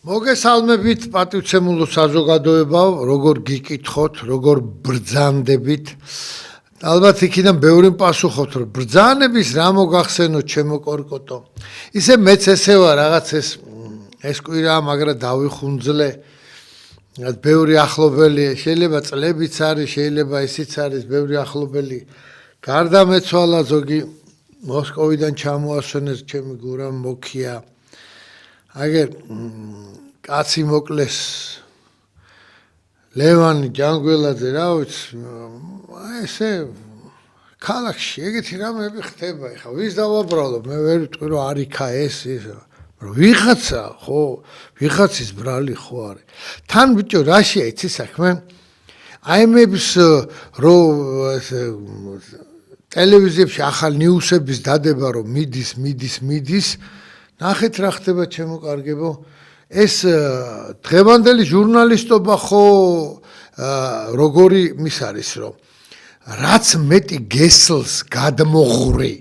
მოგესალმებით პატივცემულო საზოგადოებაო, როგორ გიკითხოთ, როგორ ბრძანდებით. ალბათ იქიდან ბევრი პასუხობთ, რომ ბრძანების რა მოგახსენოთ ჩემო კორკოტო. ისე მეც ესე ვარ რაღაც ეს კვირა, მაგრამ დავიხუნძლე. ბევრი ახლობელი, შეიძლება წლებიც არის, შეიძლება ისიც არის, ბევრი ახლობელი გარდამეცვალა, ზოგი მოსკოვიდან ჩამოასვენეს ჩემი გურამ მოქია. აგერ კაცი მოკლეს ლევანი ჯანგველაძე რა ვიცი ესე ქალაქში ეგეთი რამეები ხდება ეხა ვის დავაბრალო მე ვერ ვიტყვი რომ არიქა ეს რომ ვიღაცა ხო ვიღაცის ბრალი ხო არის თან ბიჭო რაშია იცი საქმე აიმების რო ტელევიზიებში ახალ ნიუსების დადება რომ მიდის ნახეთ რა ხდება ჩემო კარგებო ეს დღევანდელი ჟურნალისტობა ხო როგორი მის არის რომ რაც მეტი გესლს გადმოღური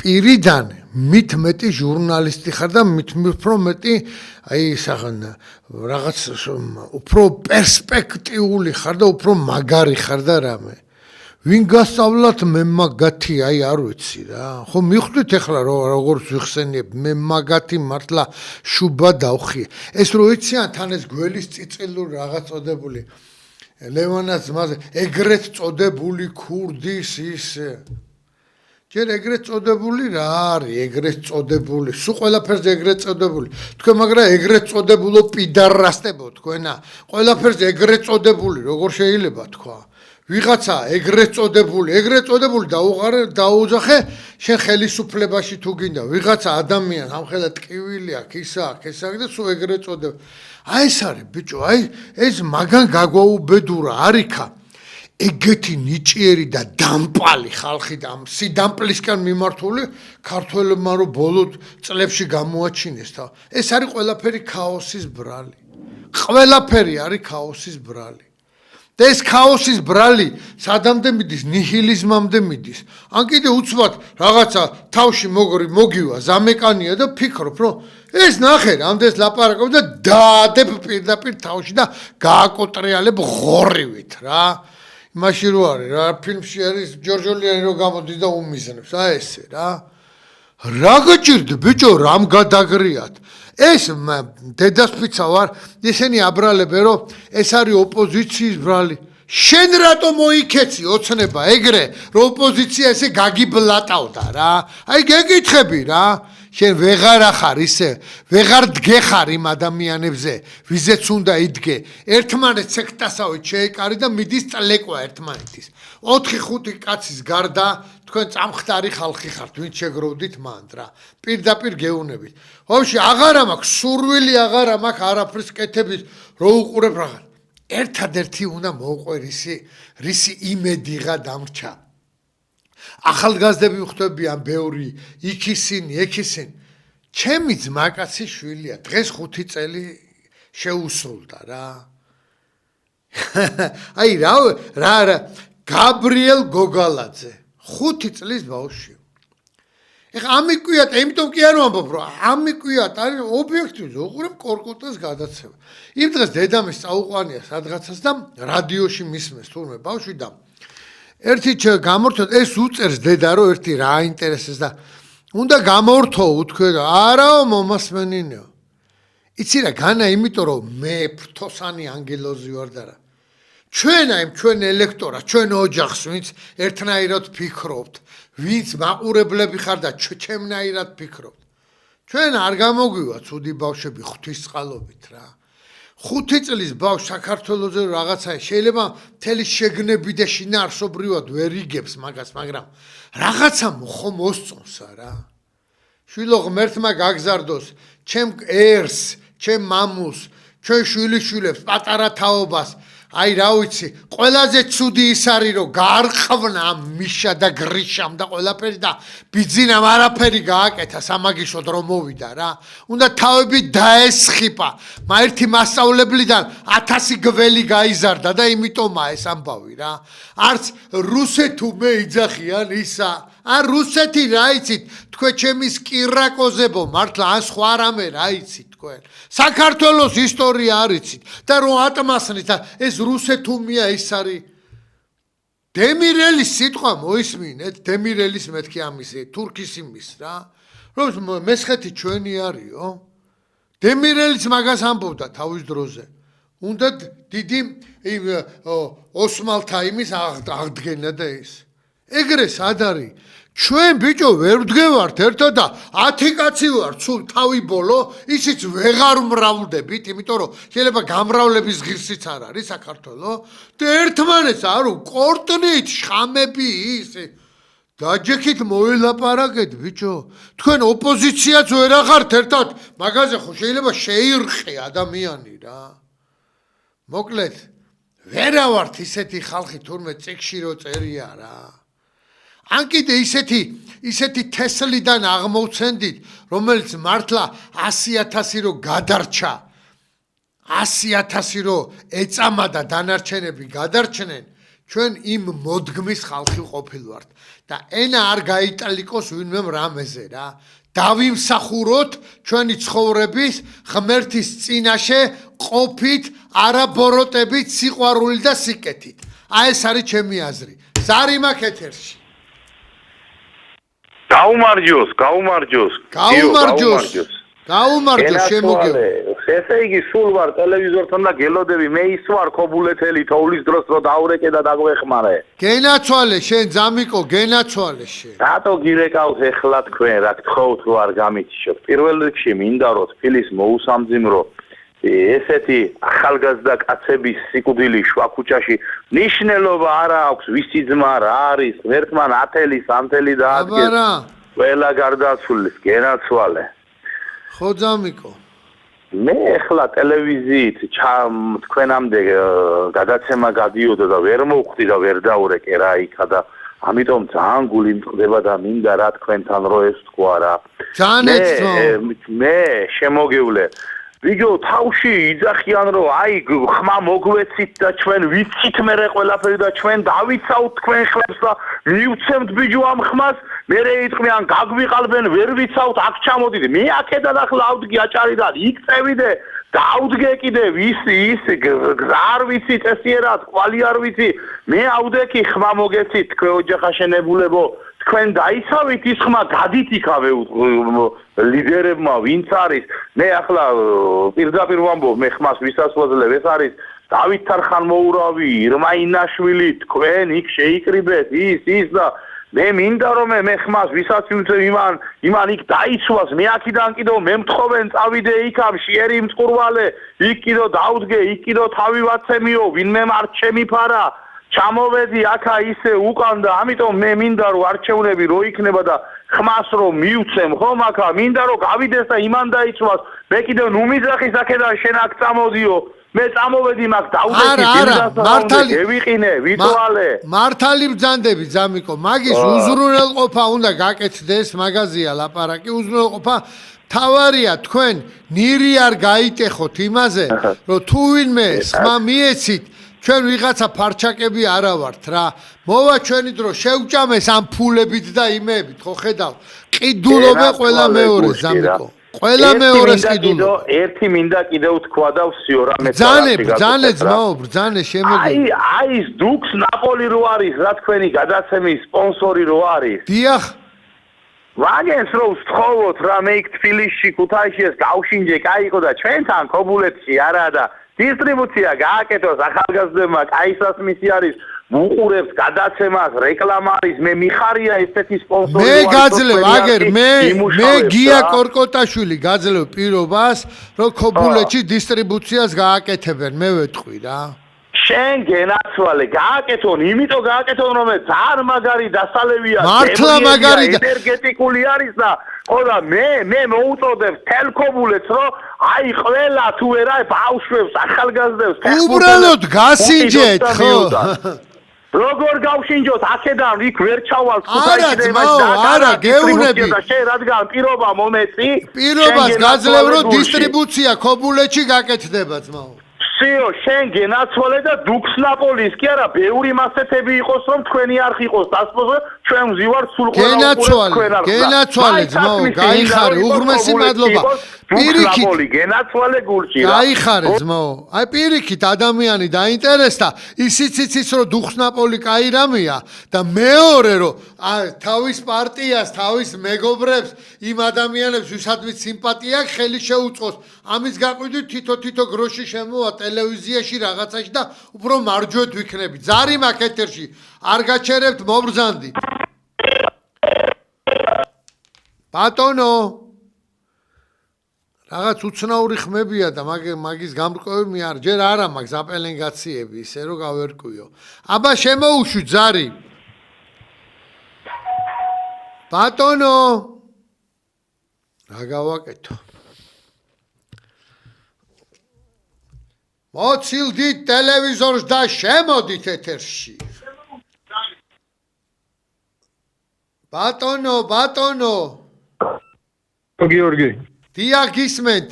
პირიდან მით მეტი ჟურნალისტი ხარ და მით უფრო მეტი აი რაღაც უფრო პერსპექტიული ხარ და უფრო მაგარი ხარ და რამე ვინ გასწავლათ მე მაგათი აი არ ვიცი რა ხო მიხვდით ახლა როგორც ვიხსენიებ მე მაგათი მართლა შუბა დავხი ეს რო იციან თან ეს გველის წიწილური რაღაც წოდებული ლევანას ძმაზე ეგრეთ წოდებული ქურდის ის ჯერ ეგრეთ წოდებული რა არის ეგრეთ წოდებული სულ ყველაფერზე ეგრეთ წოდებული თქვენ მაგრამ ეგრეთ წოდებულო პიდარასტებო თქვენა ყველაფერზე ეგრეთ წოდებული როგორ შეიძლება თქვა ვიღაცა ეგრეთ წოდებული დაუძახე შენ ხელისუფლებაში თუ გინდა ვიღაცა ადამიან ამხელა ტკივილი აქვს ის აქვს ეს აქვს და სულ ეგრეთ წოდებული აი ეს არის ბიჭო აი ეს მაგან გაგვაუბედურა არიქა ეგეთი ნიჭიერი და დამპალი ხალხი და სიდამპლისკენ მიმართული ქართველებმა რო ბოლო წლებში გამოაჩინეს და ეს არის ყველაფერი ქაოსის ბრალი ყველაფერი არის ქაოსის ბრალი და ეს ქაოსის ბრალი სადამდე მიდის ნიჰილიზმამდე მიდის ან კიდე უცბად რაღაცა თავში მოგივა ზამეკანია და ფიქრობ რომ ეს ნახე რამდენს ლაპარაკობ და დაადებ პირდაპირ თავში და გააკოტრიალებ ღორივით რა იმაში რო არის რა ფილმში არის ჯორჯოლიანი რო გამოდის და უმიზნებს აი ესე რა გაჭირდა ბიჭო რამ გადაგრიათ ეს დედასპიცა ვარ ისინი აბრალებენ რომ ეს არის ოპოზიციის ბრალი შენ რატო მოიქეცი ოცნება ეგრე რომ ოპოზიცია ესე გაგიბლატავდა რა აი გეკითხები რა შენ ვეღარ ახარ ისე ვეღარ დგეხარ იმ ადამიანებზე ვიზეც უნდა იდგე ერთმანეთს სექტასავით შეეკარი და მიდის წლეკვა ერთმანეთის 4-5 კაცის გარდა თქვენ წამხდარი ხალხი ხართ ვინც შეგროვდით მანდ რა პირდაპირ გეუნებით ხოში აღარა მაქვს სურვილი აღარა მაქვს არაფრის კეთების რო უყურებ რაღაც ერთადერთი უნდა მოუყვე რისი იმედიღა დამრჩა ახალგაზრდები ხვდებიან ბევრი იქისინი ჩემი ძმაკაცი შვილია დღეს 5 წელი შეუსრულდა რა აი რა გაბრიელ გოგალაძე 5 წლის ბავშვი ეხა ამიკვიათ იმიტომ კი არ ვამბობ რომ ამიკვიათ არის ობიექტივი უყურებ კორკოტას გადაცემა იმ დღეს დედამის წაუყვანია სადღაცას და რადიოში მისმეს თურმე ბავშვი და ერთი გამორთოთ ეს უწერს დედა რომ ერთი რა აინტერესებს და უნდა გამორთო უთქვე და არაო მომასმენინეო იცი რა განა იმიტომ რომ მე ფრთოსანი ანგელოზი ვარ და რა ჩვენ ელექტორატ ჩვენ ოჯახს ვინც ერთნაირად ფიქრობთ ვინც მაყურებლები ხარ და ჩემნაირად ფიქრობთ ჩვენ არ გამოგვივა ცუდი ბავშვები ღვთისწყალობით რა 5 წლის ბავშვ საქართველოზე რაღაცა შეიძლება მთელი შეგნები და შინაარსობრივად ვერ იგებს მაგას მაგრამ რაღაცა ხო მოსწონსა რა შვილო ღმერთმა გაგზარდოს ჩემ ერს ჩემ მამუს ჩვენ შვილიშვილებს პატარა თაობას აი რა ვიცი ყველაზე ცუდი ის არის რომ გარყვნა მიშა და გრიშამ და ყველაფერი და ბიძინამ არაფერი გააკეთა სამაგიშოდ რომ მოვიდა რა უნდა თავები დაესხიპა ერთი მასწავლებლიდან 1000 გველი გაიზარდა და იმიტომა ეს ამბავი რა არც რუსეთუმე იძახიან ისა რუსეთი რა იცით თქვენ ჩემი სკირაკოზებო მართლა ან სხვა რამე რა იცით თქვენ საქართველოს ისტორია არიცით და რომ ატმასნით და ეს რუსეთუმია ის არის დემირელის სიტყვა მოისმინეთ დემირელის მეთქი ამისი თურქის იმის რა რომ მესხეთი ჩვენი არისო დემირელიც მაგას ამბობდა თავის დროზე უნდა დიდი ოსმალთა იმის აღდგენა და ეს ეგრე სად არის ჩვენ ბიჭო ვერ ვდგევართ ერთად და 10 კაცი ვართ სულ თავი ბოლო ისიც ვეღარ მრავლდებით იმიტომ რომ შეიძლება გამრავლების ღირსიც არ არის საქართველოს და ერთმანეთს არო კორტნით შხამები ის დაჯექით მოელაპარაკეთ ბიჭო თქვენ ოპოზიციაც ვერ ახართ ერთად მაგაზე ხო შეიძლება შეირყე ადამიანი რა მოკლედ ვერა ვართ ისეთი ხალხი თურმე წიგში რო წერია რა ან კიდე ისეთი თესლიდან აღმოვცენდით რომელიც მართლა 100,000 რო გადარჩა 100,000 რო ეწამა და დანარჩენები გადარჩნენ ჩვენ იმ მოდგმის ხალხი ყოფილვართ და ენა არ გაიტალიკოს ვინმე რამეზე რა დავიმსახუროთ ჩვენი ცხოვრების ღმერთის წინაშე ყოფით არაბოროტებით სიყვარული და სიკეთით აი ეს არის ჩემი აზრი ზარი მაქვს ეთერში გაუმარჯოს შემოგე ესე იგი სულ ვარ ტელევიზორთან და გელოდები მე ის ვარ ქობულეთელი თოვლის დროს რო დავრეკე და დაგვეხმარე გენაცვალე შენ ძამიკო გენაცვალე შენ რატო გირეკავს ეხლა თქვენ რა გთხოვთ რო არ გამიჩიოთ პირველ რიგში მინდა რომ თბილის მოუსამძიმრო ესეთი ახალგაზრდა კაცების სიკვდილი შუაქუჩაში ნიშნულობა არ აქვს ვისი ძმა რა არის ერთმან 10-ელი 3-ელი დაადგეს ყველა გარდაცვლის გენაცვალე ხო ძამიკო მე ახლა ტელევიზიით თქვენამდე გადაცემა გადიოდა და ვერ მოვხვდი და ვერ დაურეკე რა იქა და ამიტომ ძალიან გული მწყდება და მინდა რა თქვენთან რო ეს თქვა რა მე შემოგევლე ვიგო თავში იძახიან რომ აი ხმა მოგვეცით და ჩვენ ვიცით მერე ყველაფერი და ჩვენ დავიცავთ თქვენ ხლებს და მივცემთ ბიჯო ამ ხმას მერე იტყვიან გაგვიყალბენ ვერ ვიცავთ აქ ჩამოდიდე მე აქედან ახლა ავდგე აჭარიდან იქ წევიდე დავდგე კიდე ის გზა არ ვიცი წესიერად ყვალი არ ვიცი მე ავდექი ხმა მოგეცით თქვენ ოჯახაშენებულებო თქვენ დაიცავით ის ხმა გადით იქავე ლიდერებმა ვინც არის მე ახლა პირდაპირ ვამბობ მე ხმას ვისასვლელებ ეს არის დავით თარხანმოურავი ირმა ინაშვილი თქვენ იქ შეიკრიბეთ ის და მე მინდა რომ მე ხმას ვისაც იმან იქ დაიცვას მე აქიდან კიდევ მე მთხოვენ წავიდე იქ ამ შიერი მწყურვალე იქ კიდევ დავდგე იქ კიდევ თავი ვაცემიო ვინმე არ ჩემიფარა ჩამოვედი აქა ისე უკან და ამიტომ მე მინდა რომ არჩევნები რო იქნება და ხმას რო მივცემ ხომ აქა მინდა რომ გავიდეს და იმან დაიცვას მე კიდევ ნუ მიზახის აქედან შენ აქ წამოდიო მე წამოვედი მაგ დავდექი გევიყინე ვიტვალე მართალი ბრძანდები ძამიკო მაგის უზრუნველყოფა უნდა გაკეთდეს მაგაზია ლაპარაკი უზრუნველყოფა თავარია თქვენ ნირი არ გაიტეხოთ იმაზე რომ თუ ვინმე ხმა მიეცით ჩვენ ვიღაცა ფარჩაკები არა ვართ რა მოვა ჩვენი დრო შევჭამეს ამ ფულებით და იმეებით ხო ხედავ ყიდულობე ყველა მეორე ზამიკო ყველა მეორეს ყიდულობე ერთი მინდა კიდევ თქვა და ვსიო რამე ბრძანე ძმაო ბრძანე შემოგი აი ის დუქს ნაპოლი რო არის რა თქვენი გადაცემის სპონსორი რო არის დიახ ვაგენს რო ვთხოვოთ რა მე იქ თბილისში ქუთაისში ეს გავშინჯე კაიყო და ჩვენთან ქობულეთში არა და დისტრიბუცია გააკეთოს ახალგაზრდებმა კაისას მისი არის უყურებს გადაცემას რეკლამა არის მე მიხარია ესეთი სპონსორი მე გაძლევ აგერ მე გია კორკოტაშვილი გაძლევ პირობას რომ ქობულეთში დისტრიბუციას გააკეთებენ მე ვეთყვი რა შენ გენაცვალე გააკეთონ იმიტომ გააკეთონ რომ ძალიან მაგარი დასალევია მართლა მაგარი ენერგეტიკული არის და ყოლა მე მოუწოდებ თელქობულეთს რომ აი ყველა თუ ვერა ბავშვებს ახალგაზრდებს უბრალოდ გასინჯეთ ხო როგორ გავშინჯოთ აქედან იქ ვერ ჩავალ ქუთაისში არა გეუნები და შენ რადგან პირობა მომეწი პირობას გაძლევ რომ დისტრიბუცია ქობულეთში გაკეთდება ძმაო სიო შენ გენაცვალე და დუქს ნაპოლის კი არა ბევრი მასეთები იყოს რომ თქვენი არ ხიყოს დასწრებო ჩვენ ვზივართ სულ ყველა გენაცვალე ძმაო გაიხარე უღრმესი მადლობა ფუქნაპოლი გენაცვალე გულში რა. გაიხარე ძმო. აი პირიქით ადამიანი დაინტერესდა, ისიც იცის რომ დუხნაპოლი კაი რამეა და მეორე რომ თავის პარტიას, თავის მეგობრებს, იმ ადამიანებს ვისაც სიმპათია აქვს, ხელი შეუწყოს. ამის გაყვიდვით თითო გროში შემოვა ტელევიზიაში რაღაცაში და უფრო მარჯვეთ ვიქნები. ზარი მაქვს ეთერში. არ გაჩერებთ, მობრძანდით. ბატონო რაღაც უცნაური ხმებია და მაგის გამრკვევი არ ჯერ არა მაქვს აპელენგაციები ისე რომ გავერკვიო. აბა შემოუშვი ზარი. ბატონო რა გავაკეთო? მოცილდით ტელევიზორს და შემოდით ეთერში. ბატონო გიორგი დიახ გისმენთ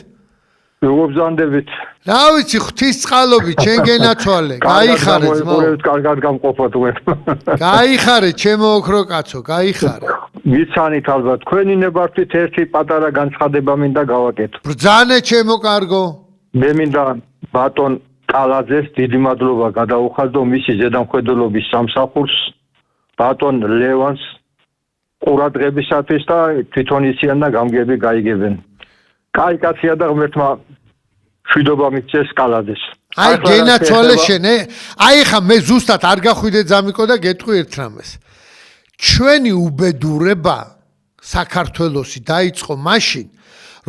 როგორ ბრძანდებით რა ვიცი ღვთისწყალობით შენ გენაცვალე გაიხარე ძმო კარგად გამყოფა თქვენ გაიხარე ჩემო ოქრო კაცო გაიხარე ვიცანით ალბათ თქვენი ნებართვით ერთი პატარა განცხადება მინდა გავაკეთო ბრძანე ჩემო კარგო მე მინდა ბატონ კალაძეს დიდი მადლობა გადაუხადო მისი ზედამხედველობის სამსახურს ბატონ ლევანს ყურადღებისათვის და თვითონ ისიან და გამგები გაიგებენ კაი კაცია და ღმერთმა შვიდობა მიცეს კალაძეს აი გენაცვალე შენ აი ხა მე ზუსტად არ გახვიდე ძამიკო და გეტყვი ერთ რამეს ჩვენი უბედურება საქართველოსი დაიწყო მაშინ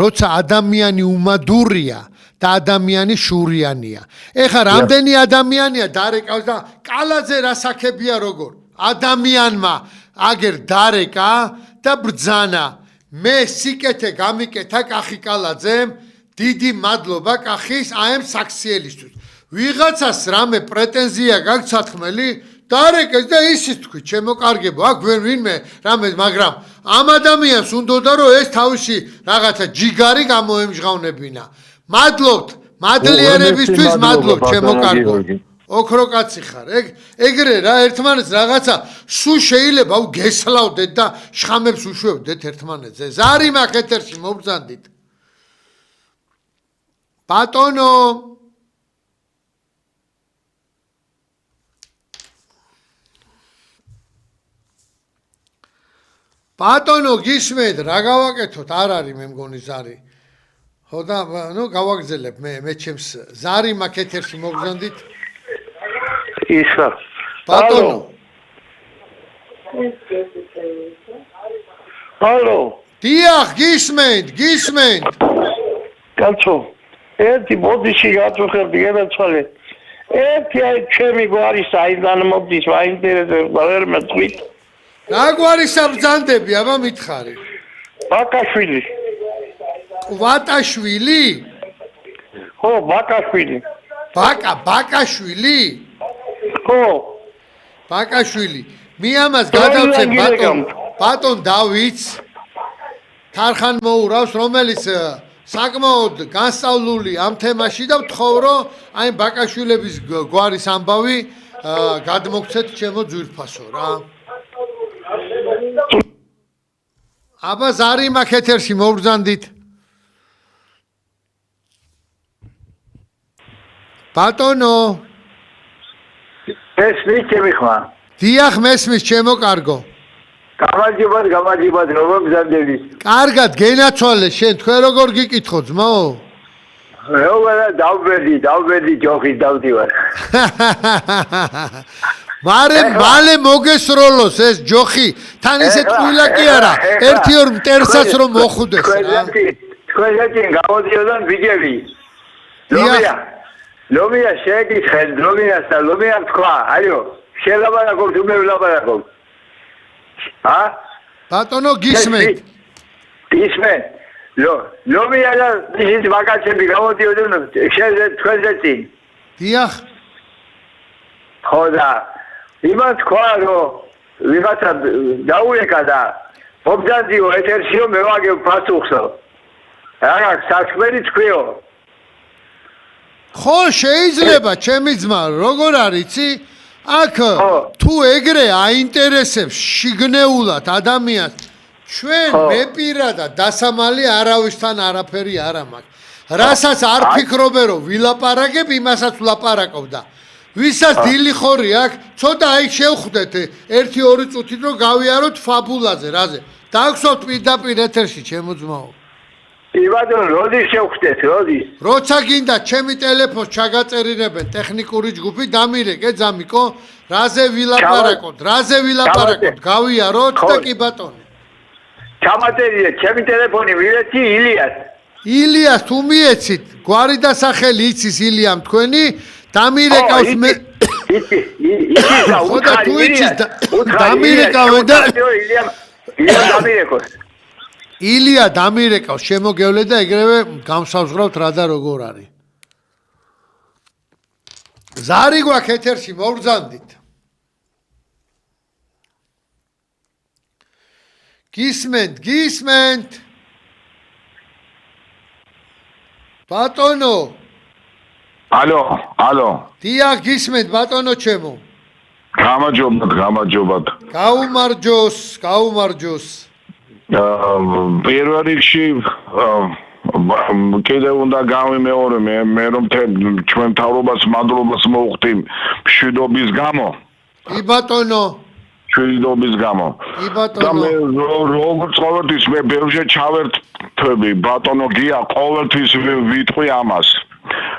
როცა ადამიანი უმადურია და ადამიანი შურიანია ეხა რამდენი ადამიანია დარეკავს და კალაძე რასაკებია როგორ ადამიანმა აგერ დარეკა და ბრძანა მე სიკეთე გამიკეთა კახი კალაძემ დიდი მადლობა კახის აემ საქსიელისთვის ვიღაცას რამე პრეტენზია გაქვს საქმელი დარეკეს და ისიც თქვი ჩემო კარგებო აქ ვინმე რამე მაგრამ ამ ადამიანს უნდოდა რომ ეს თავისი რაღაცა ჯიგარი გამოემჟღავნებინა მადლობთ მადლიერებისთვის მადლობ ჩემო კარგო ოქრო კაცი ხარ ეგრე რა ერთმანეთს რაღაცა სულ შეიძლება გესლავდეთ და შხამებს უშვებდეთ ერთმანეთზე ზარი მაქვს ეთერში მობრძანდით ბატონო ბატონო გისმენთ რა გავაკეთოთ არ არის მე მგონი ზარი ხო და ნუ გავაგზელებ მე ჩემს ზარი მაქვს ეთერში მობრძანდით ისა ბატონო ალო დიახ გისმენთ კაცო ერთი ბოდიში გაწუხებდი გენაცვალე ერთი აი ჩემი გვარის აიდან მოდის მაინტერესებს ვერ მეწვით რა გვარი საბრძანდები აბა მითხარი ბაკაშვილი კვატაშვილი ხო ბაკაშვილი ბაკაშვილი ხო ბაკაშვილი მე ამას გადავწევ ბატონ დავითს თარხან მოურავს რომელიც საკმაოდ განსწავლული ამ თემაში და ვთხოვ რომ აი ბაკაშვილების გვარის ამბავი გადმოგცეთ ჩემო ძვირფასო რა აბა ზარი მაქვს ეთერში მობრძანდით ბატონო ეს მიქები ხმა დიახ მესმის ჩემო კარგო გამარჯობათ როგორ ბრძანდებით კარგად გენაცვალე შენ თქვენ როგორ გიკითხო ძმო როგორ დავბედი ჯოხის დავდივარ მალე მოგესროლოს ეს ჯოხი თან ისეთ ყვილა კი არა ერთი ორ მტერსაც რომ მოხვდეს რა თქვენ გამოდიოდან ბიჭები ლომია შეგიხენ ლომია თქვა აიო შელაპარაკობ თუ მე ვლაპარაკობ ბატონო გისმენთ ლომია და ის ვაკაცები გამოდიოდნენ თქვენზე წინ დიახ ხო და იმან თქვა რომ ვიღაცა დაუეკა და მობძანდიო ეთერშიო მე ვაგებ პასუხსო რა საქმე თქვიო ხო შეიძლება ჩემი ძმა როგორ არიცი აქ თუ ეგრე აინტერესებს შიგნეულად ადამიანს ჩვენ მე პირადად დასამალი არავისთან არაფერი არ მაქვს. რასაც არ ფიქრობე რომ ვილაპარაკებ, იმასაც ვლაპარაკობ და ვისაც დილი ხორი აქვს, ცოტა აი შევხვდეთ 1-2 წუთით რომ გავიაროთ ფაბულაზე, რაზე. დააქვსოთ პირდაპირ ეთერში ჩემო ძმაო. იბადონ როდის შევხვდეთ, როდის? როცა გინდა ჩემი ტელეფონს ჩაგაწერინებენ ტექნიკური ჯგუფი, დამირეკე ძამიკო, რაზე ვილაპარაკოთ, გავიაროთ და კი ბატონო. ჩამაწერია ჩემი ტელეფონი მივეცი ილიას თუ მიეცით, გვარი და სახელი იცის ილიამ თქვენი, დამირეკავს მე ხოდა თუ იცის დამირეკავენ და ილია დამირეკავს შემოგევლე და ეგრევე გამსავსგრავთ რა და როგორ არის. ზარი გვაქვს ეთერში მოვბრძანდით. გისმენთ. ბატონო. ალო. დიახ, გისმენთ ბატონო ჩემო. გამარჯობათ. გაუმარჯოს. პირველ რიგში კიდევ უნდა გავიმეორე მე რომ ჩვენ მთავრობას მადლობას მოვხდი მშვიდობის გამო. კი ბატონო. მშვიდობის გამო. კი ბატონო. და მე როგორც ყოველთვის მე ბევრჯერ ჩავერთვები ბატონო გია ყოველთვის ვიტყვი ამას.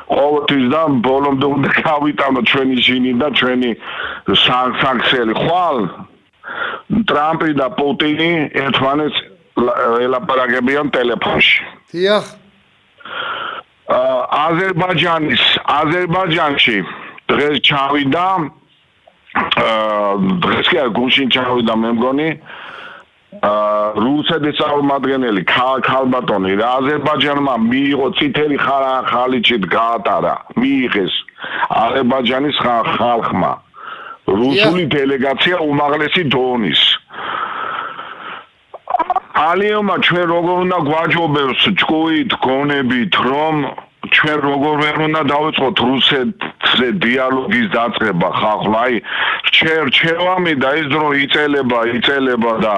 ყოველთვის და ბოლომდე უნდა გავიტანო ჩვენი ჟინი და ჩვენი სანქციები. ხვალ ტრამპი და პუტინი ერთმანეთს ელაპარაკებიან ტელეფონში. დიახ. აზერბაიჯანში დღეს ჩავიდა დღეს კი გუშინ ჩავიდა მე მგონი რუსეთის წარმომადგენელი ქალბატონი რა აზერბაიჯანმა მიიღო წითელი ხალიჩით გაატარა მიიღეს აზერბაიჯანის ხალხმა რუსული დელეგაცია უმაღლესი დონის ალიომა ჩვენ როგორ უნდა გვაჯობებს ჭკუით გონებით რომ ჩვენ როგორ ვერ უნდა დავიწყოთ რუსეთზე დიალოგის დაწყება ხალხმა აი რჩევამი და ეს დრო იწელება და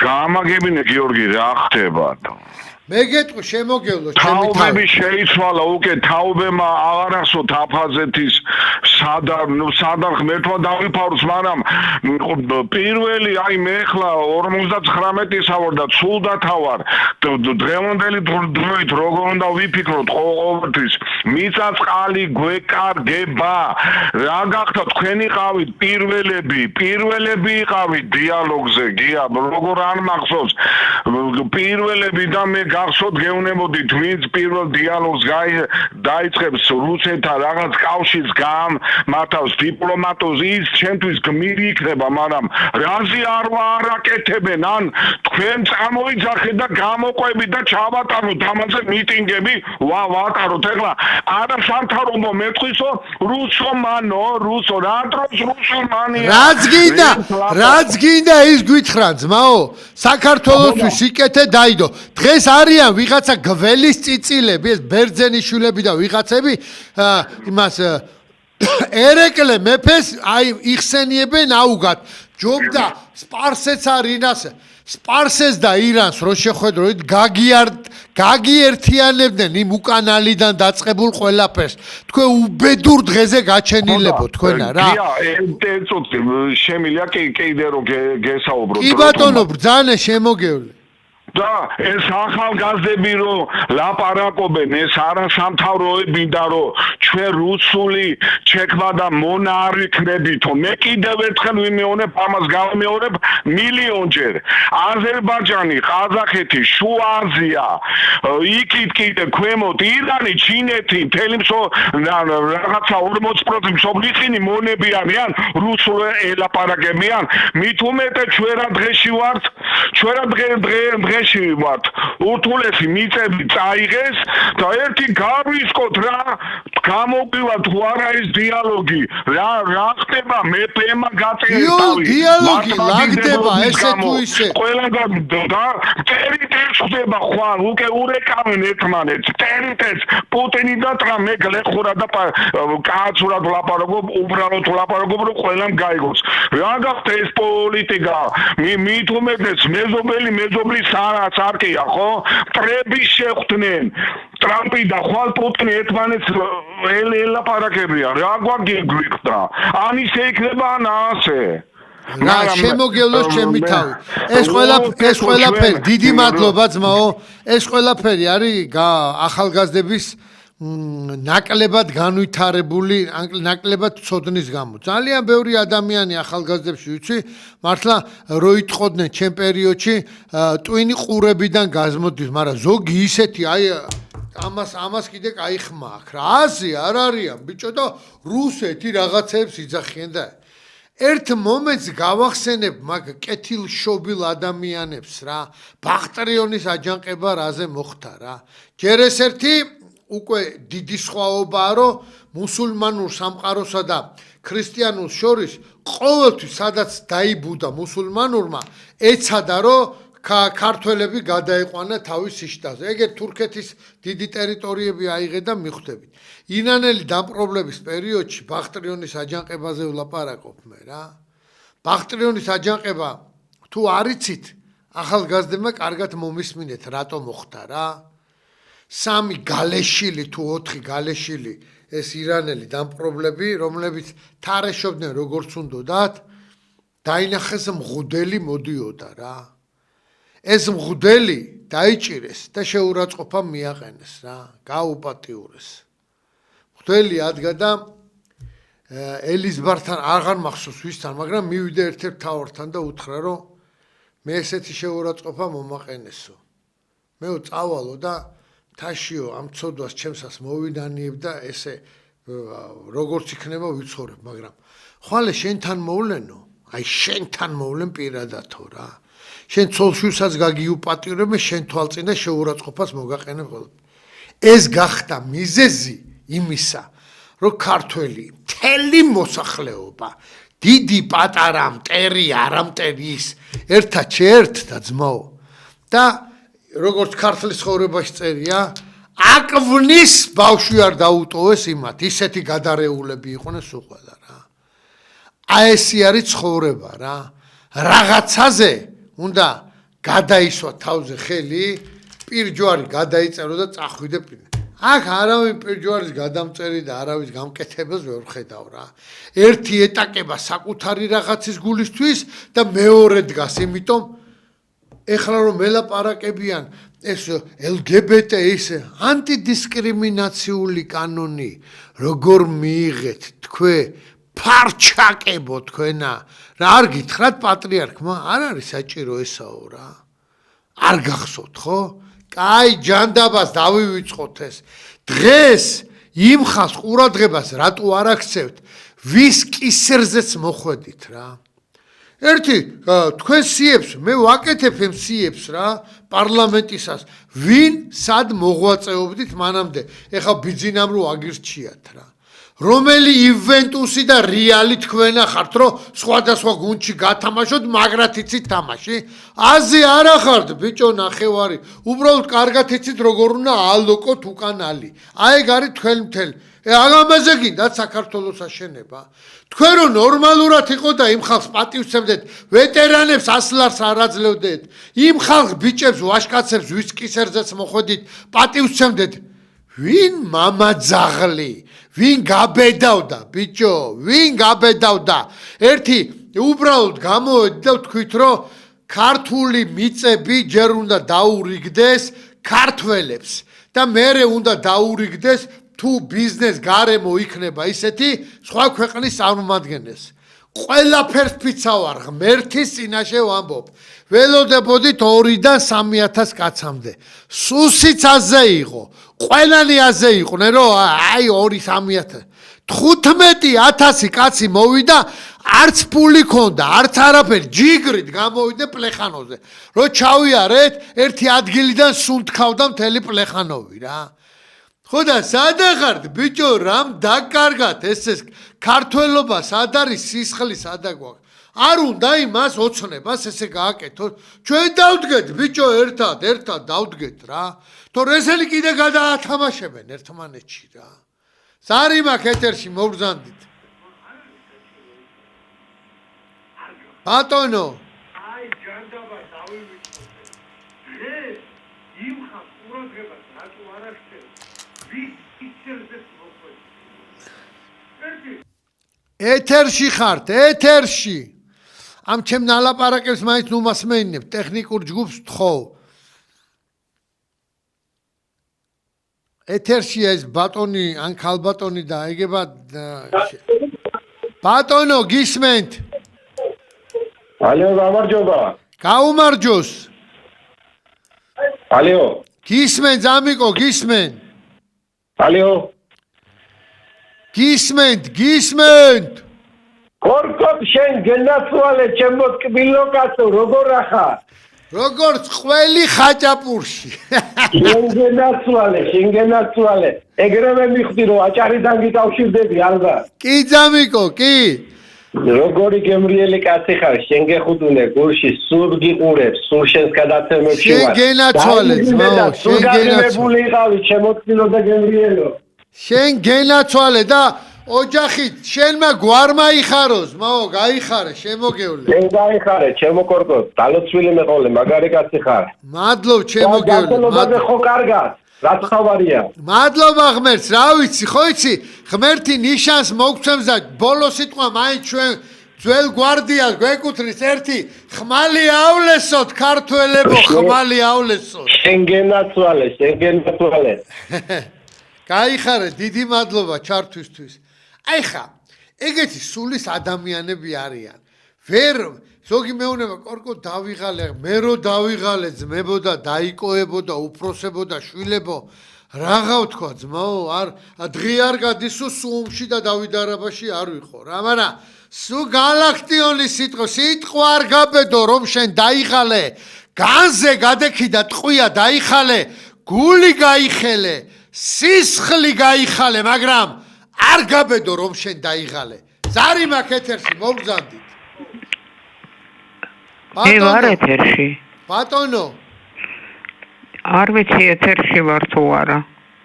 გამაგებინე გიორგი რა ხდება მე გეტყვი შემოგევლო ჩემი თაობები შეიცვალა უკვე თაობებმა აღარ ახსოვთ აფხაზეთის სადარ ღმერთმა დავიფაროს მაგრამ პირველი აი მე ხლა 59-ისა ვარ და ცუდათა ვარ დღევანდელი დროით როგორ უნდა ვიფიქროთ ყოველთვის მიწაწყალი გვეკარგება რა გახდა თქვენი ყავით პირველები იყავით დიალოგზე გია როგორ არ მახსოვს პირველები და მე გახსოვთ გეუნებოდით ვინც პირველ დიალოგს დაიწყებს რუსეთთან რაღაც კავშირს მართავს დიპლომატოს ის ჩემთვის გმირი იქნება მაგრამ რაზე არ აკეთებენ ან თქვენ წამოიძახეთ და გამოყვებით და ჩავატაროთ ამაზე მიტინგები ვატაროთ ეხლა არა სამთავრობო მეტყვისო რუსო რაც გინდა ის გითხრა ძმაო საქართველოსთვის სიკეთე დაიდო დღეს არიან ვიღაცა გველის წიწილები ეს ბერძენიშვილები და ვიღაცები იმას ერეკლე მეფეს აი იხსენიებენ აუგად ჯობდა სპარსეც არინას სპარსეს და ირანს რო შეხვედროთ გაგიერთიანებდნენ იმ უკანალიდან დაწყებულ ყველაფერს თქვენ უბედურ დღეზე გაჩენილებო თქვენა რა ეთეცოთ შემილია კიდე რო გესაუბრო კი ბატონო ბრძანე შემოგევლე და ეს ახალგაზრდები რო ლაპარაკობენ ეს არასამთავროები და რო ჩვენ რუსული ჩექვა და მონა არ იქნებითო მე კიდევ ერთხელ ვიმეორებ ამას გავიმეორებ მილიონჯერ აზერბაიჯანი ყაზახეთი შუა აზია იქით კიდე ქვემოთ ირანი ჩინეთი მთელი რაღაცა 40% მსოფლიოსი მონები არიან რუსულ ელაპარაკებიან მით უმეტე ჩვენ რა დღეში ვართ ჩვენ რა დღეში ვართ უთულესი მიწები წაიღეს და ერთი გავისკოთ რა გამოგვივა თუ არა ეს დიალოგი რა ხდება მეფემა გაწერა იო დიალოგი ლაგდება ესე თუ ისე ყველგან და ტერიტებს ხდება ხვალ უკვე ურეკავენ ერთმანეთს ტერიტებს პუტინი და ტრამპი გლეხურა და კაცურად ლაპარაკობ უბრალოდ ლაპარაკობ რომ ყველამ გაიგოს რა გახდა ეს პოლიტიკა მით უმეტეს მეზობლის სარკეა ხო ტრები შეხვდნენ ტრამპი და ხვალ პუტინი ერთმანეთს ელაპარაკებიან რა გვაგიგვიხდა ან ისე იქნება ან ასე რა შემოგევლოს ჩემი თავი ეს ყველაფერი დიდი მადლობა ძმაო ეს ყველაფერი არის ახალგაზრდების ნაკლებად განვითარებული ნაკლებად ცოდნის გამო ძალიან ბევრი ადამიანი ახალგაზრდებში ვიცი მართლა რო იტყოდნენ ჩემ პერიოდში ტვინი ყურებიდან გაზმოდის მაგრამ ზოგი ისეთი აი ამას კიდე кайხმა აქვს რა აზი არ არიან ბიჭო და რუსეთი რაღაცებს იძახიან და ერთ მომენტს გავახსენებ მაგ კეთილშობილ ადამიანებს რა ბახტრიონის აჯანყება რაზე მოხდა რა ჯერ ეს ერთი უკვე დიდი სხვაობაა რომ მუსულმანურ სამყაროსა და ქრისტიანულს შორის ყოველთვის სადაც დაიბუდა მუსულმანურმა ეცადა რომ ქართველები გადაეყვანა თავის შტაზე. ეგერ თურქეთის დიდი ტერიტორიები აიღე და მიხვდებით. ინანელი დამპყრობლების პერიოდში ბახტრიონის აჯანყებაზე ვლაპარაკობ მე რა. ბახტრიონის აჯანყება თუ არიცით, ახალგაზრდებმა კარგად მომისმინეთ რატო მოხდა რა. 3 გალეშილი თუ 4 გალეშილი ეს ირანელი დამპყრობლები, რომლებიც თარეშობდნენ როგორც უნდათ, დაინახეს მღვდელი მოდიოდა რა. ეს მღვდელი დაიჭირეს და შეურაცხყოფა მიაყენეს რა, გააუპატიურეს. მღვდელი ადგა და ელიზბართან აღარ მახსოვს ვისთან, მაგრამ მივიდა ერთ-ერთ მთავართან და უთხრა, რომ მე ესეთი შეურაცხყოფა მომაყენესო. მე წავალო და თაშიო ამ ცოდვას ჩემსას მოვიდანიებ და ესე როგორც იქნება ვიცხოვრებ, მაგრამ ხვალე შენთან მოვლენო, აი შენთან მოვლენ პირადათო რა. შენ ცოლშვილსაც გაგიუპატიურებ, შენ თვალწინ და შეურაცხყოფას მოგაყენებ ყველაფერს. ეს გახდა მიზეზი იმისა, რომ ქართველი მთელი მოსახლეობა, დიდი პატარა მტერი, არამტერის, ერთად შეერთდა ძმაო. და როგორც ქართლის ცხოვრებაში წერია, აკვნის ბავშვი არ დაუტოვეს იმათ, ისეთი გადარეულები იყვნენ სულ ყველა რა. აი ესე არის ცხოვრება რა. რაღაცაზე უნდა გადაისვა თავზე ხელი, პირჯვარი გადაიწერო და წახვიდე პირ. აქ არავინ პირჯვარის გადამწერი და არავის გამკეთებელს ვერ ხედავ რა. ერთი ეტაკება საკუთარი რაღაცის გულისთვის და მეორე დგას, იმიტომ ეხლა რომ მელაპარაკებიან ეს LGBT ის ანტიდისკრიმინაციული კანონი როგორ მიიღეთ თქვენ ფარჩაკებო თქვენა რა არ გითხრათ პატრიარქმა არ არის საჭირო ესაო რა არ გახსოვთ ხო კაი ჯანდაბას დავივიწყოთ ეს დღეს იმ ხალხს ყურადღებას რატო არ აქცევთ ვის კისერზეც მოხვედით რა ერთი თქვენ სიებს მე ვაკეთებ იმ სიებს რა პარლამენტისას ვინ სად მოღვაწეობდით მანამდე ეხა ბიძინამ რო აგირჩიათ რა რომელი ივენტუსი და რეალი თქვენა ხართ რომ სხვადასხვა გუნდში გათამაშოთ მაგრად იცით თამაში აზე არ ახართ ბიჭო ნახევარი უბრალოდ კარგად იცით როგორ უნდა ალოკოთ უკანალი აი ეგ არის თქვენ მთელი აგამაზე გინდათ საქართველოს აშენება თქვენ რომ ნორმალურად იყო და იმ ხალხს პატივცემდეთ ვეტერანებს ასლარს არ აძლევდეთ იმ ხალხ ბიჭებს ვაშკაცებს ვის კისერზეც მოხვედით პატივცემდეთ ვინ მამაძაღლი ვინ გაბედავდა ბიჭო ვინ გაბედავდა ერთი უბრალოდ გამოვედი და ვთქვით რომ ქართული მიწები ჯერ უნდა დაურიგდეს ქართველებს და მერე უნდა დაურიგდეს თუ ბიზნეს გარემო იქნება ისეთი სხვა ქვეყნის წარმომადგენელს ყველაფერს ფიცავარ ღმერთის წინაშე ვამბობ ველოდებოდით 2-დან 3000 კაცამდე სუსიც აზე იყო ყველანი აზე იყვნენ რომ აი 2-3000 15000 კაცი მოვიდა არც ფული ქონდა არც არაფერი ჯიგრით გამოვიდა პლეხანოზე რომ ჩავიარეთ ერთი ადგილიდან სუნთქავდა მთელი პლეხანოვი რა ხო და სადახართ ბიჭო რამ დაკარგათ ეს ქართველობა სად არის სისხლი სადა გვაქვს არ უნდა იმას ოცნებას ესე გააკეთოთ ჩვენ დავდგეთ ბიჭო ერთად დავდგეთ რა თორ ესენი კიდე გადაათამაშებენ ერთმანეთში რა ზარი მაქვს ეთერში მოგზანდით ბატონო აი ჯანდაბა დავივიწყოთ ეს იმ ხარ ყურადღებას რატო არ აღწევ ვის ისერდეს მოყვე ეთერში ხართ ეთერში ამ ჩემ ნალაპარაკებს მაინც ნუმასმენინებ ტექნიკურ ჯგუფს თხოვ ეთერში ეს ბატონი ან ქალბატონი დაეგება ბატონო გისმენთ ალეო გამარჯობა გაუმარჯოს ალეო გისმენ ზამიკო გისმენ ალეო გისმენთ კორკოტ შენ გენაცვალე ჩემო ტკბილო კაცო როგორ ახარ როგორც ყველი ხაჭაპურში შენ გენაცვალე ეგრევე მიხდი რომ აჭარიდან გიკავშირდები ალბათ კი ზამიკო კი როგორი გემრიელი კაცი ხარ შენ გეხუთუნე გულში სულ გიყურებს სულ შენს გადაცემებში შენ გენაცვალე ძმაო შენ გენაცვალე იყავი ჩემო ტკბილო და გემრიელო შენ გენაცვალე და ოჯახით შენმა გვარმა იხაროს მაო გაიხარე შემოგევლე შენ გაიხარე ჩემო კორკოტ დალოცვილი მეყოლე მაგარი კაცი ხარ მადლობ შემოგევლე მადლობა ხო კარგად რაც ხავარია მადლობა ღმერთს რა ვიცი ხო იცი ღმერთი ნიშანს მოგცემს და ბოლო სიტყვა მაინც ჩვენ ძველ გვარდიას გვეკუთვნის ერთი ხმალიავლესოთ ქართველებო ხმალიავლესოთ შენ გენაცვალე გაიხარე დიდი მადლობა ჩართვისთვის აი ხა ეგეთი სულის ადამიანები არიან ვერ ზოგი მეუნება კორკო დავიღალე მე რო დავიღალე ძმებოდა დაიკოებოდა უფროსებოდა შვილებო რაღა ვთქვა ძმაო არ დღე არ გადისო სუმში და დავიდარაბაში არ ვიყო რა მაგრამ სუ გალაქტიონი სიტყვა არ გაბედო რომ შენ დაიღალე განზე გადექი და ტყვია დაიხალე გული გაიხელე სისხლი გაიხალე მაგრამ არ გაბედო რომ შენ დაიღალე ზარი მაქვს ეთერში მოგზანდით მე ვარ ეთერში ბატონო არ ვიცი ეთერში ვარ თუ არა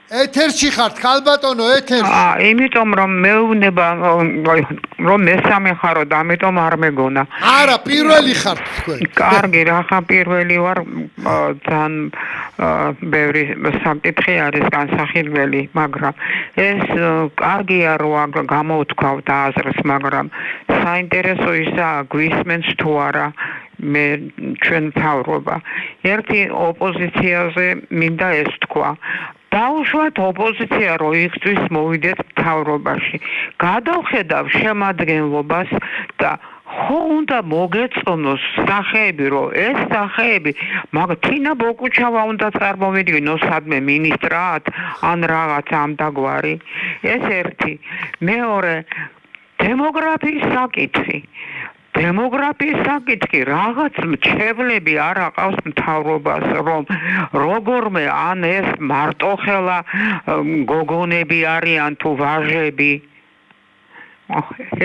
ეთერში ხართ ქალბატონო ეთერში იმიტომ რომ მეუბნება რომ მესამე ხარო და ამიტომ არ მეგონა არა პირველი ხართ თქვენ კარგი რახა პირველი ვარ თან ბევრი საკითხი არის განსახილველი მაგრამ ეს კარგია რომ გამოვთქვავთ აზრს მაგრამ საინტერესო ისაა გვისმენს თუ არა მე ჩვენ მთავრობა ერთი ოპოზიციაზე მინდა ეს თქვა დაუშვათ ოპოზიცია რო იხთვის მოვიდეთ მთავრობაში გადავხედავ შემადგენლობას და ხო უნდა მოგეწონოს სახეები რომ ეს სახეები თინა ბოკუჩავა უნდა წარმოვიდგინო სადმე მინისტრად ან რაღაც ამდაგვარი ეს ერთი მეორე დემოგრაფიის საკითხი რაღაც მრჩევლები არ აყავს მთავრობას რომ როგორმე ან ეს მარტოხელა გოგონები არიან თუ ვაჟები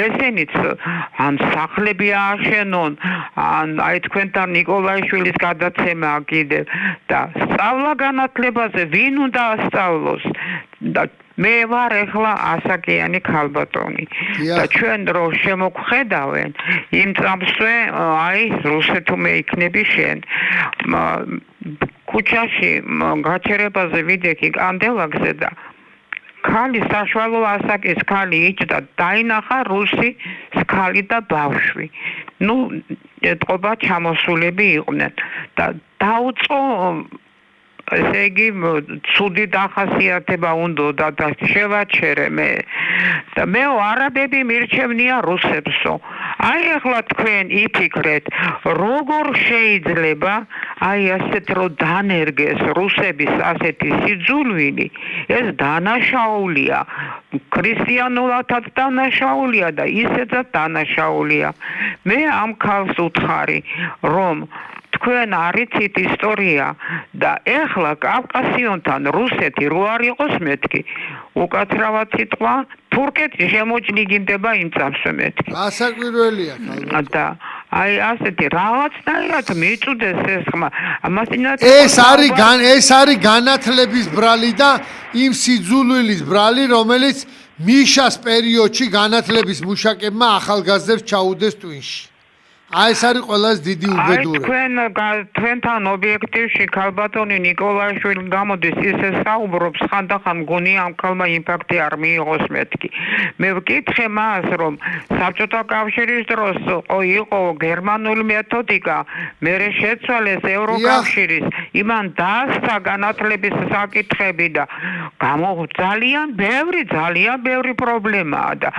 ესენიც ან სახლები ააშენონ ან აი თქვენთან ნიკოლაიშვილის გადაცემა კიდევ და სწავლა განათლებაზე ვინ უნდა ასწავლოს და მე ვარ ახლა ასაკიანი ქალბატონი და ჩვენ რო შემოგხედავენ იმ წამსვე აი რუსეთუ მე იქნები შენ ქუჩაში გაჩერებაზე ვიდექი კანდელაკზე და ქალი საშუალო ასაკის ქალი იჯდა დაინახა რუსი სქალი და ბავშვი ნუ ეთყობა ჩამოსულები იყვნენ და დაუწყო ესე იგი ცუდი დახასიათება უნდა და შევაჩერე მე და მე არაბები მირჩევნია რუსებსო აი ახლა თქვენ იფიქრეთ როგორ შეიძლება აი ასეთ რო დანერგეს რუსების ასეთი სიძულვილი ეს დანაშაულია ქრისტიანულადაც დანაშაულია და ისედაც დანაშაულია მე ამ ქალს უთხარი რომ თქვენ არიცით ისტორია და ეხლა კავკასიონთან რუსეთი რო არ იყოს მეთქი უკაცრავად სიტყვა თურქეთი შემოჭრიგინდება იმ წამსვე მეთქი გასაკვირველია ხალხო და აი ასეთი რაღაცნაირად მიწუდეს ეს ხმა ამასინაც ეს არის განათლების ბრალი და იმ სიძულვილის ბრალი რომელიც მიშას პერიოდში განათლების მუშაკებმა ახალგაზრდებს ჩაუდეს ტვინში აი ეს არის ყველაზე დიდი უბედურება თქვენთან ობიექტივში ქალბატონი ნიკოლაიშვილი გამოდის ისე საუბრობს ხანდახან მგონი ამ ქალმა იმპაქტი არ მიიღოს მეთქი მე ვკითხე მას რომ საბჭოთა კავშირის დროს იყო გერმანული მეთოდიკა მერე შეცვალეს ევროკავშირის იმან დაასწა განათლების საკითხები და ძალიან ბევრი პრობლემაა და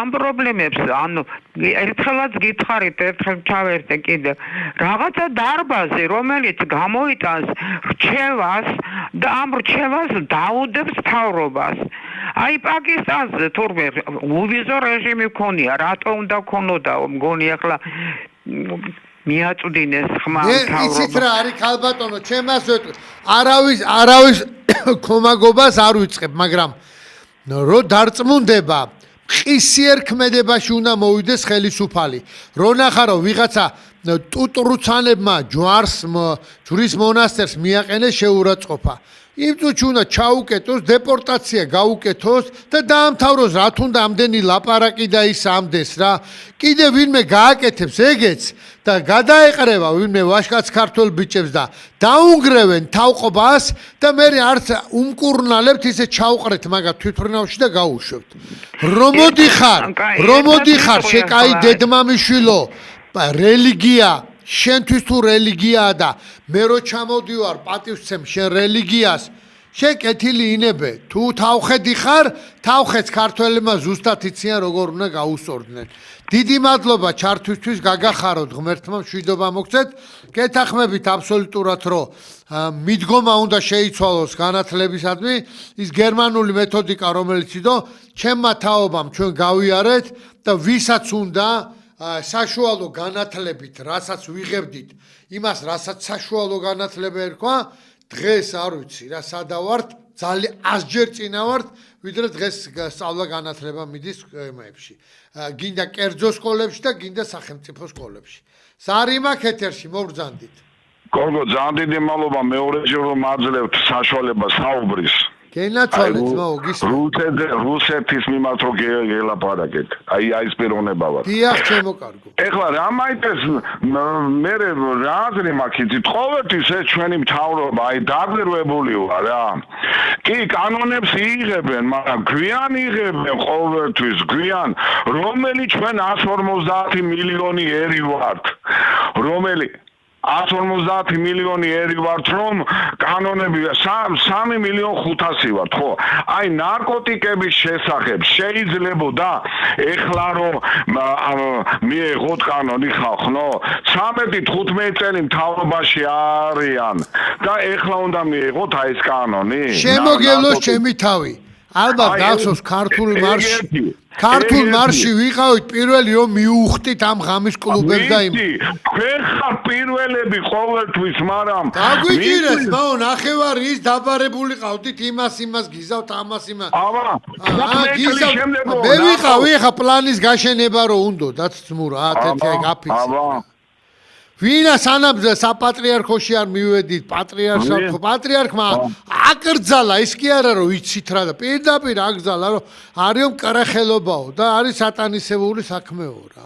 ამ პრობლემებს ანუ ერთხელაც გითხარით ჩავერთე კიდე რაღაცა დარბაზი რომელიც გამოიტანს რჩევას და ამ რჩევას დაუდებს მთავრობას აი პაკისტანზე თურმე უვიზო რეჟიმი ქონია რატო უნდა ქონოდაო მგონი ახლა მიაწვდინეს ხმა მთავრობა იცით რა არის ქალბატონო ჩემას არავის ხომაგობას არ ვიწყებ მაგრამ რო დარწმუნდება ყისიერ ქმედებაში უნდა მოვიდეს ხელისუფალი. რო ნახა რომ ვიღაცა ტუტრუცანებმა ჯვრის მონასტერს მიაყენეს შეურაცხყოფა. იმ წუთში უნდა ჩაუკეტოს, დეპორტაცია გაუკეთოს და დაამთავროს რა თუნდა ამდენი ლაპარაკი და ის ამდენს რა. კიდე ვინმე გააკეთებს ეგეც და გადაეყრება ვინმე ვაშკაც ქართველ ბიჭებს და დაუნგრევენ თავყობას და მე არც უმკურნალებთ ისე ჩაუყრეთ მაგათ თვითმფრინავში და გაუშვებთ. რომ მოდიხარ შეკაი დედმამიშვილო რელიგია შენთვის თუ რელიგიაა და მე რო ჩამოდივარ პატივცემ შენ რელიგიას შენ კეთილი ინებე თუ თავხედი ხარ თავხედს ქართველებმა ზუსტად იციან როგორ უნდა გაუსწორდნენ დიდი მადლობა ჩართვისთვის გაგახაროთ ღმერთმა მშვიდობა მოგცეთ გეთახმებით აბსოლუტურად რომ მიდგომა უნდა შეიცვალოს განათლებისადმი ის გერმანული მეთოდიკა რომელიც იდო ჩემმა თაობამ ჩვენ გავიარეთ და ვისაც უნდა საშუალო განათლებით, რასაც ვიღებდით, იმას რასაც საშუალო განათლება ერქვა, დღეს არ ვიცი რა სადავართ, ძალიან 100-ჯერ წინა ვართ, ვიდრე დღეს სწავლა განათლება მიდის იმებში. გინდა კერძო სკოლებში და გინდა სახელმწიფო სკოლებში. სარიმა ეთერში მობრძანდით. გოგო, ძალიან დიდი მადლობა მეორეჯერ რომ აძლევთ საშუალებას საუბრის. გენაცვალეთ რუსეთის მიმართ რო გელაპარაკეთ. აი ეს პიროვნება ვარ. დიახ, ჩემო კარგო. ეხლა რა მაინტერეს მე რა აზრი მაქვს იცით ყოველთვის ეს ჩვენი მთავრობა აი დაგვირვებული ვარ რა. კი კანონებს იღებენ, მაგრამ გვიან იღებენ ყოველთვის გვიან რომელიც ჩვენ 150 მილიონი ერი ვართ. რომელი 150 მილიონი ერი ვართ რომ კანონები 3 მილიონ 500 ვართ ხო აი ნარკოტიკების შესახებ შეიძლებოდა ეხლა რომ მიიღოთ კანონი ხალხო 13-15 წელი მთავრობაში არიან და ეხლა უნდა მიიღოთ აი ეს კანონი შემოგელოს ჩემი თავი ალბათ გახსოვს ქართულ მარში ვიყავით პირველი რომ მიუხტით ამ ღამის კლუბებს და იმ თქვენ ხარ პირველები ყოველთვის მაგრამ დაგვიჭირეს მაო ნახევარი ის დაბარებული ყავდით იმას გიზავთ ამას მე ვიყავი ხა პლანის გაშენება რო უნდათ ძმურა ათეთი გაფიცე ვინა სანამ საპატრიარქოში არ მივედით პატრიარქმა აკრძალა ის კი არა რომ იცით რა და პირდაპირ აკრძალა რომ არიო მკრახელობაო და არის სატანისებული საქმეო რა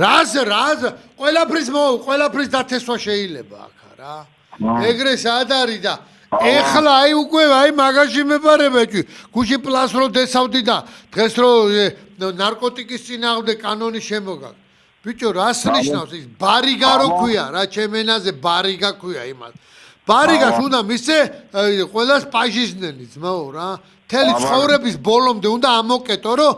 რაზ ყველაფრის დათესვა შეიძლება აქა რა ეგრე სად არის და ეხლა აი უკვე აი მაგაში მეპარებეჭი გუში პლას რო დესავდი და დღეს რო ნარკოტიკის წინააღმდეგ კანონი შემოგა ბიჭო რას ნიშნავს ის ბარიგა რო ქვია რა ჩემენაზე ბარიგა ქვია იმას ბარიგას უნდა მისცე ყველას პაჟიზნელი ძმაო რა თელი ცხოვრების ბოლომდე უნდა ამოკეტო რომ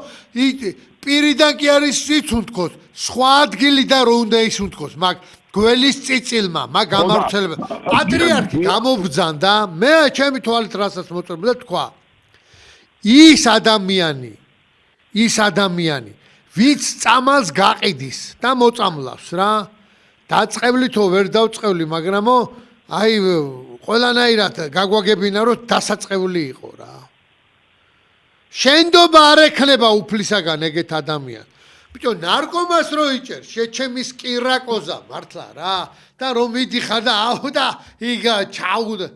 პირიდან კი არის ის უნთქოს სხვა ადგილიდან რო უნდა ის უნთქოს მაგ გველის წიწილმა მაგ გამავრცელება პატრიარქი გამობრძანდა მე ჩემი თვალით რასაც მოწმობდა თქვა ის ადამიანი ვიც წამალს გაყიდის და მოწამლავს რა დაწყევლითო ვერ დავწყევლი, მაგრამო აი ყველანაირად გაგვაგებინა რომ დასაწყეული იყო რა. შენდობა არ ექნება უფლისაგან ეგეთ ადამიანს. ბიჭო, ნარკომას რო იჭერ, შეჩემის კირაკოზა მართლა რა და რომ მიდიხარ და აუ და იგა ჩაუდა.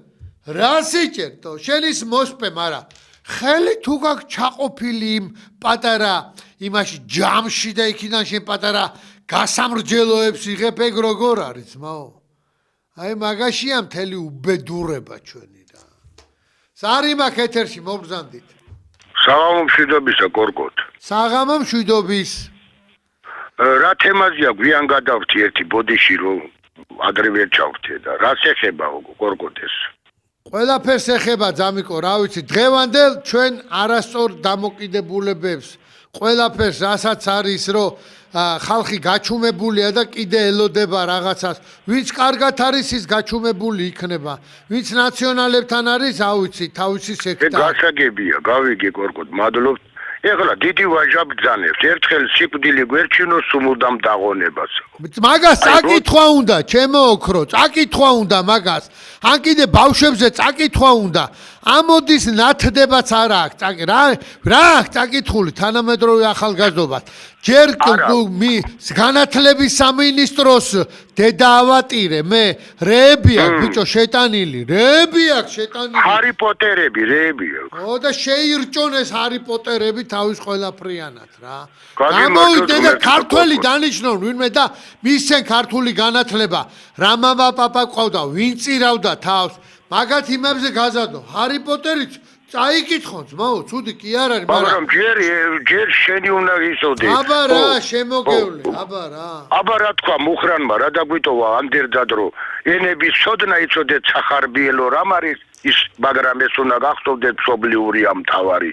რას იჭერტო? შენის მოსპე, მაგრამ ხელი თუ გაქვს ჩაყოფილი იმ პატარა იმაში ჯამში და იქიდან შენ პატარა გასამრჯელოებს იღებ ეგ როგორ არის ძმაო? აი მაგაშია მთელი უბედურება ჩვენი რა. სარი მაქვს ეთერში მობრძანდით. საღამო მშვიდობისა კორკოთ. საღამო მშვიდობის. რა თემაზეა გვიან გადავრთი ერთი ბოდიში რომ ადრე ვერ ჩავრთე და რას ეხება კორკოტეს? ყველაფერს ეხება ძამიკო, რა ვიცი, დღევანდელ ჩვენ არასწორ დამოკიდებულებებს, ყველაფერს რასაც არის რომ ხალხი გაჩუმებულია და კიდე ელოდება რაღაცას, ვინც კარგად არის ის გაჩუმებული იქნება, ვინც ნაციონალებთან არის, ავიცი, თავისი სექტა. გასაგებია, გავიგე კორკოთ, მადლობთ. ეხლა დიდი ვაჟა ბძანებს, ერთხელ სიკვდილი გვერჩინოს სუმუდამ დაღონებას. მაგას წაკითხვა უნდა, ჩემო ოქრო, წაკითხვა უნდა მაგას. ან კიდე ბავშვებზე წაკითხვა უნდა. ამოდის ნათდებაც არ აქვს. რა აქვს წაკითხული თანამედროვე ახალგაზრდობას. ჯერ განათლების სამინისტროს დედა ავატირე, მე რეები აქვს, ბიჭო, შეტანილი, რეები აქვს, შეტანილი. ჰარი პოტერები, რეები აქვს. ო და შეირჭონეს ჰარი პოტერები თავის ყველაფრიანად რა. გამოვიდე და ქართველი დანიშნონ ვინმე და მისცენ ქართული განათლება. რამამა პაპა ყავდა, ვინ წირავდა თავს. მაგათ იმებზე გაზადო. ჰარი პოტერიც წაიკითხონ ძმაო, ცუდი კი არ არის, მაგრამ ჯერ შენი უნდა ისოდე. აბა რა, შემოგევლე, აბა რა. აბა რა თქვა მუხრანმა, რა დაგვიტოვა ამდერდად რომ ენების სოდნა იცოდეთ სახარბიელო რამ არის ის, მაგრამ ეს უნდა გახსოვდეთ მშობლიური ამ თავარი.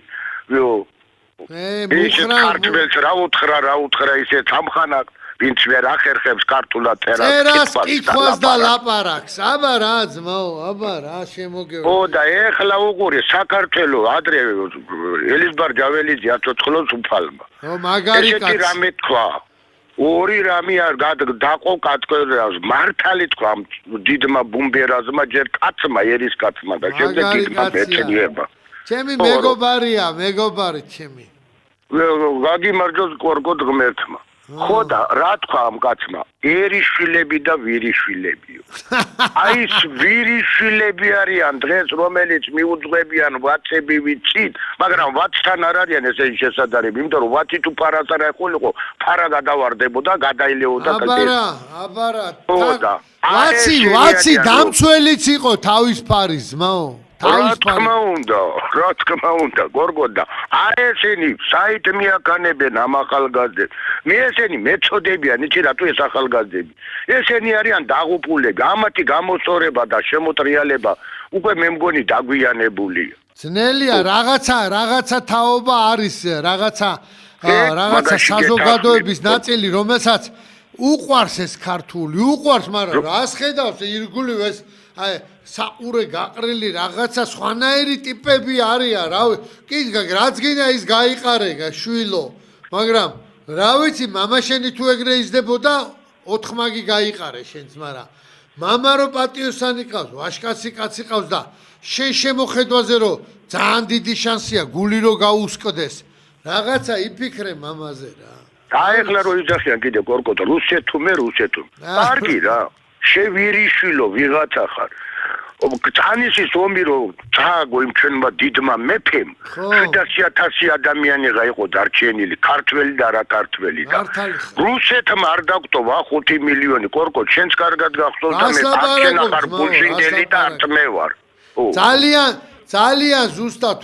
ქართველს რა უთხრა ისეთ ამხანակ ვინც ვერ ახერხებს ქართულად წერას კითხვას და ლაპარაკს. აბა რა ძმაო, აბა რა შემოგევლე. ო და ეხლა უყურე საქართველოს ადრე ელიზბარ ჯაველიძე აწოცხლოს უფალმა. ო მაგარი კაცი. ესეთი რამე თქვა. ორი რამე არ დაყო კატკერას მართალი თქვა დიდმა ბუმბერაზმა ჯერ კაცმა ერის კაცმა და შემდეგ დიდმა ბეჭდიება. ჩემი მეგობარია, მეგობარი ჩემი. გაგიმარჯოს კორკოთ ღმერთმა. ხო და რა თქვა ამ კაცმა? ერიშვილები და ვირიშვილებიო. აი ეს ვირიშვილები არიან დღეს, რომელიც მიუძღვებიან ვაცები ვიცით, მაგრამ ვაცთან არ არიან ესე შესაძლებელი, იმიტომ რომ ვაცი თუ ფარას არ ეხულიყო, ფარა გადავარდებოდა, გადაილეოდა და აბა რა. ვაცი დამცველიც იყო თავის ფარის ძმაო. რა თქმა უნდა, გორგოდა. აი ესენი საით მიაქანებენ ამ ახალგაზრდებს. მე ესენი მეწოდებიან, იცი რატო ეს ახალგაზრდები? ესენი არიან დაღუპულები, ამათი გამოსწორება და შემოტრიალება უკვე მე მგონი დაგვიანებულია. ძნელია, რაღაცა თაობა არის, რაღაცა საზოგადოების ნაწილი, რომელსაც უყვარს ეს ქართული, უყვარს, მაგრამ რას ხედავს ირგვლივ ეს აი საყურე გაყრილი რაღაცა სხვანაირი ტიპები არიან, რა ვიცი, რაც გინდა ის გაიყარე შვილო, მაგრამ რა ვიცი, მამაშენი თუ ეგრე იზრდებოდა, ოთხმაგი გაიყარე შენც, მაგრამ მამა რო პატიოსანი ყავს, ვაშკაცი კაცი ყავს და შენ შემოხედვაზე რომ ძალიან დიდი შანსია გული რო გაუსკდეს, რაღაცა იფიქრე მამაზე რა. ეხლა რო იძახიან კიდე კორკოტო, რუსეთ თუ მე რუსეთ თუ. კარგი რა. შევირიშვილო ვიღაცა ხარ. წანისის ომი რო წააგო იმ ჩვენმა დიდმა მეფემ 700,000 ადამიანი იყო დარჩენილი, ქართველი და არა ქართველი და რუსეთმა არ დაგტოვა 5 მილიონი კორკო, შენც კარგად გახსოვს და მე პარჩენა ხარ ბულშინგელი და არტმე ვარ. ძალიან ზუსტად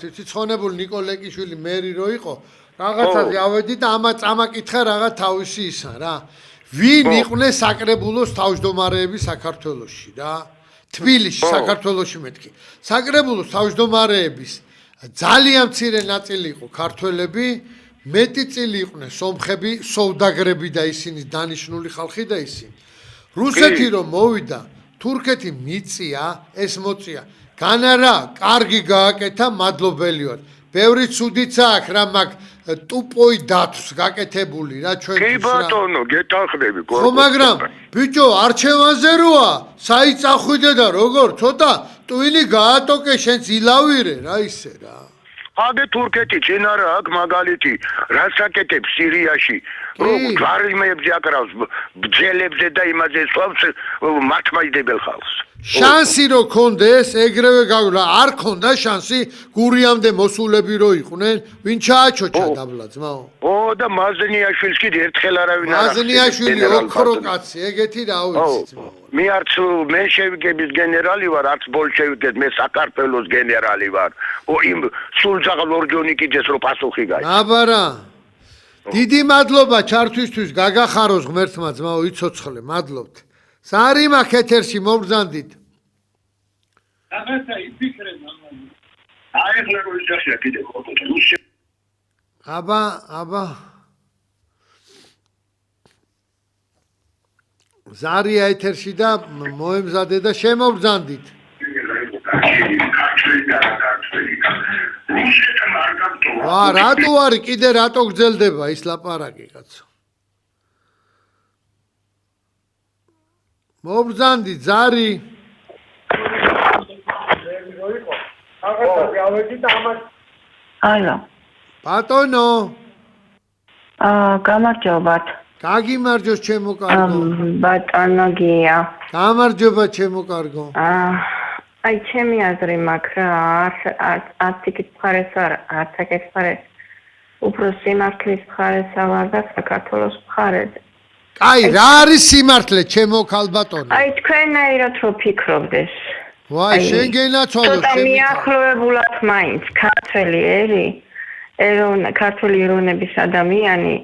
ვიცი, ცხონებული ნიკოლეკიშვილი მერი რო იყო, რაღაცაზე ავედი და ამაც ამაკითხა რაღაც თავისი ისა რა. ვინ იყვნენ საკრებულოს თავმჯდომარეები საქართველოში რა? თბილისში, საქართველოში მეთქი. საკრებულოს თავმჯდომარეების ძალიან მცირე ნაწილი იყო ქართველები, მეტი წილი იყვნენ სომხები, სოვდაგრები და ისინი დანიშნული ხალხი და ისინი. რუსეთი რომ მოვიდა, თურქეთი მიწია, ეს მოწია. განარა, კარგი გააკეთა, მადლობელი ვარ. ბევრი ცუდიც აქვს რა მაგ ტუპოი დათვს გაკეთებული რა ჩვენ კი ბატონო, გეთანხმები გორგო. ხო მაგრამ ბიჭო არჩევანზე როა, საიწახვიდე და როგორ ცოტა ტვინი გაატოკე შენ ილავირე რა ისე რა. აგე თურქეთი წინ არა აქ მაგალითი, რაც აკეთებს სირიაში, რომ ჯვარიმებზე აკრავს ბძელებზე და იმაზე სვავს მართმაჯდებელ ხალხს. შანსი რო კონდეს, ეგრევე გავლა, არ კონდა შანსი გურიამდე მოსულები რო იყვნენ, ვინ ჩააჩოჩა დაბლა ძმაო. ო და მაზნიაშვილს კიდე ერთხელ არავინ არ ახსენებს. მაზნიაშვილი ოქრო კაცი, ეგეთი რა ვიცი ძმაო. მე არც მენშევიკების გენერალი ვარ, არც ბოლშევიკების, მე საქართველოს გენერალი ვარ. იმ სულძაღლ ორჯონიკიძეს რო პასუხი გაიგე. აბარა. დიდი მადლობა ჩართვისთვის, გაგახაროს ღმერთმა ძმაო, იცოცხლე, მადლობთ. სარიმა ქეთერში მობრძანდით. რაღაცა იფიქრე მამალი. აი ახლა რო ისახია კიდე რუსი. აბა. ზარია ეთერში და მოემზადე და შემობრძანდით. ვა, რატო არის კიდე რატო გძელდება ის ლაპარაკი კაცო? მობრძანდით ზარი. ალო. ბატონო. გამარჯობათ. გაგიმარჯოს ჩემო კარგო. ბატონო გია. გამარჯობა ჩემო კარგო. აი ჩემი აზრი მაქვს რა, არც იქით მხარეს არ, არც აქეთ მხარეს. უფრო სიმართლის მხარეს ვარ და საქართველოს მხარეს. აი, რა არის სიმართლე ჩემო ქალბატონო? აი თქვენაირად რო ფიქრობდეს. ვაი, შენ გენაცვალო ცოტა მიახლოებულად მაინც ქართველი ქართული ეროვნების ადამიანი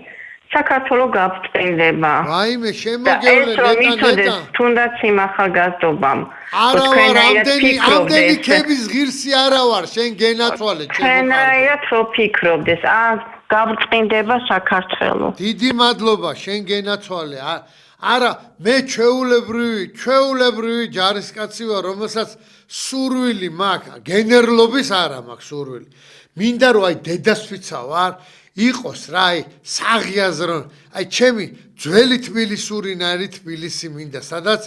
საქართველო გაფრთხილდება. ვაიმე, შემოგევლე ნეტა. თუნდაც იმ ახალგაზრდობამ. არა ვარ, ამდენი ქების ღირსი არა ვარ, შენ გენაცვალე ჩემო. თქვენაირად რო ფიქრობდეს, გაფრთხილდება საქართველო. დიდი მადლობა, შენ გენაცვალე. არა, მე ჩვეულებრივი ჯარისკაცი ვარ, რომელსაც სურვილი მაქვს, გენერლობის არა მაქვს სურვილი. მინდა რომ აი დედასვიცა ვარ, იყოს რა, აი საღიაზრო, აი ჩემი ძველი თბილისურინარი თბილისი მინდა, სადაც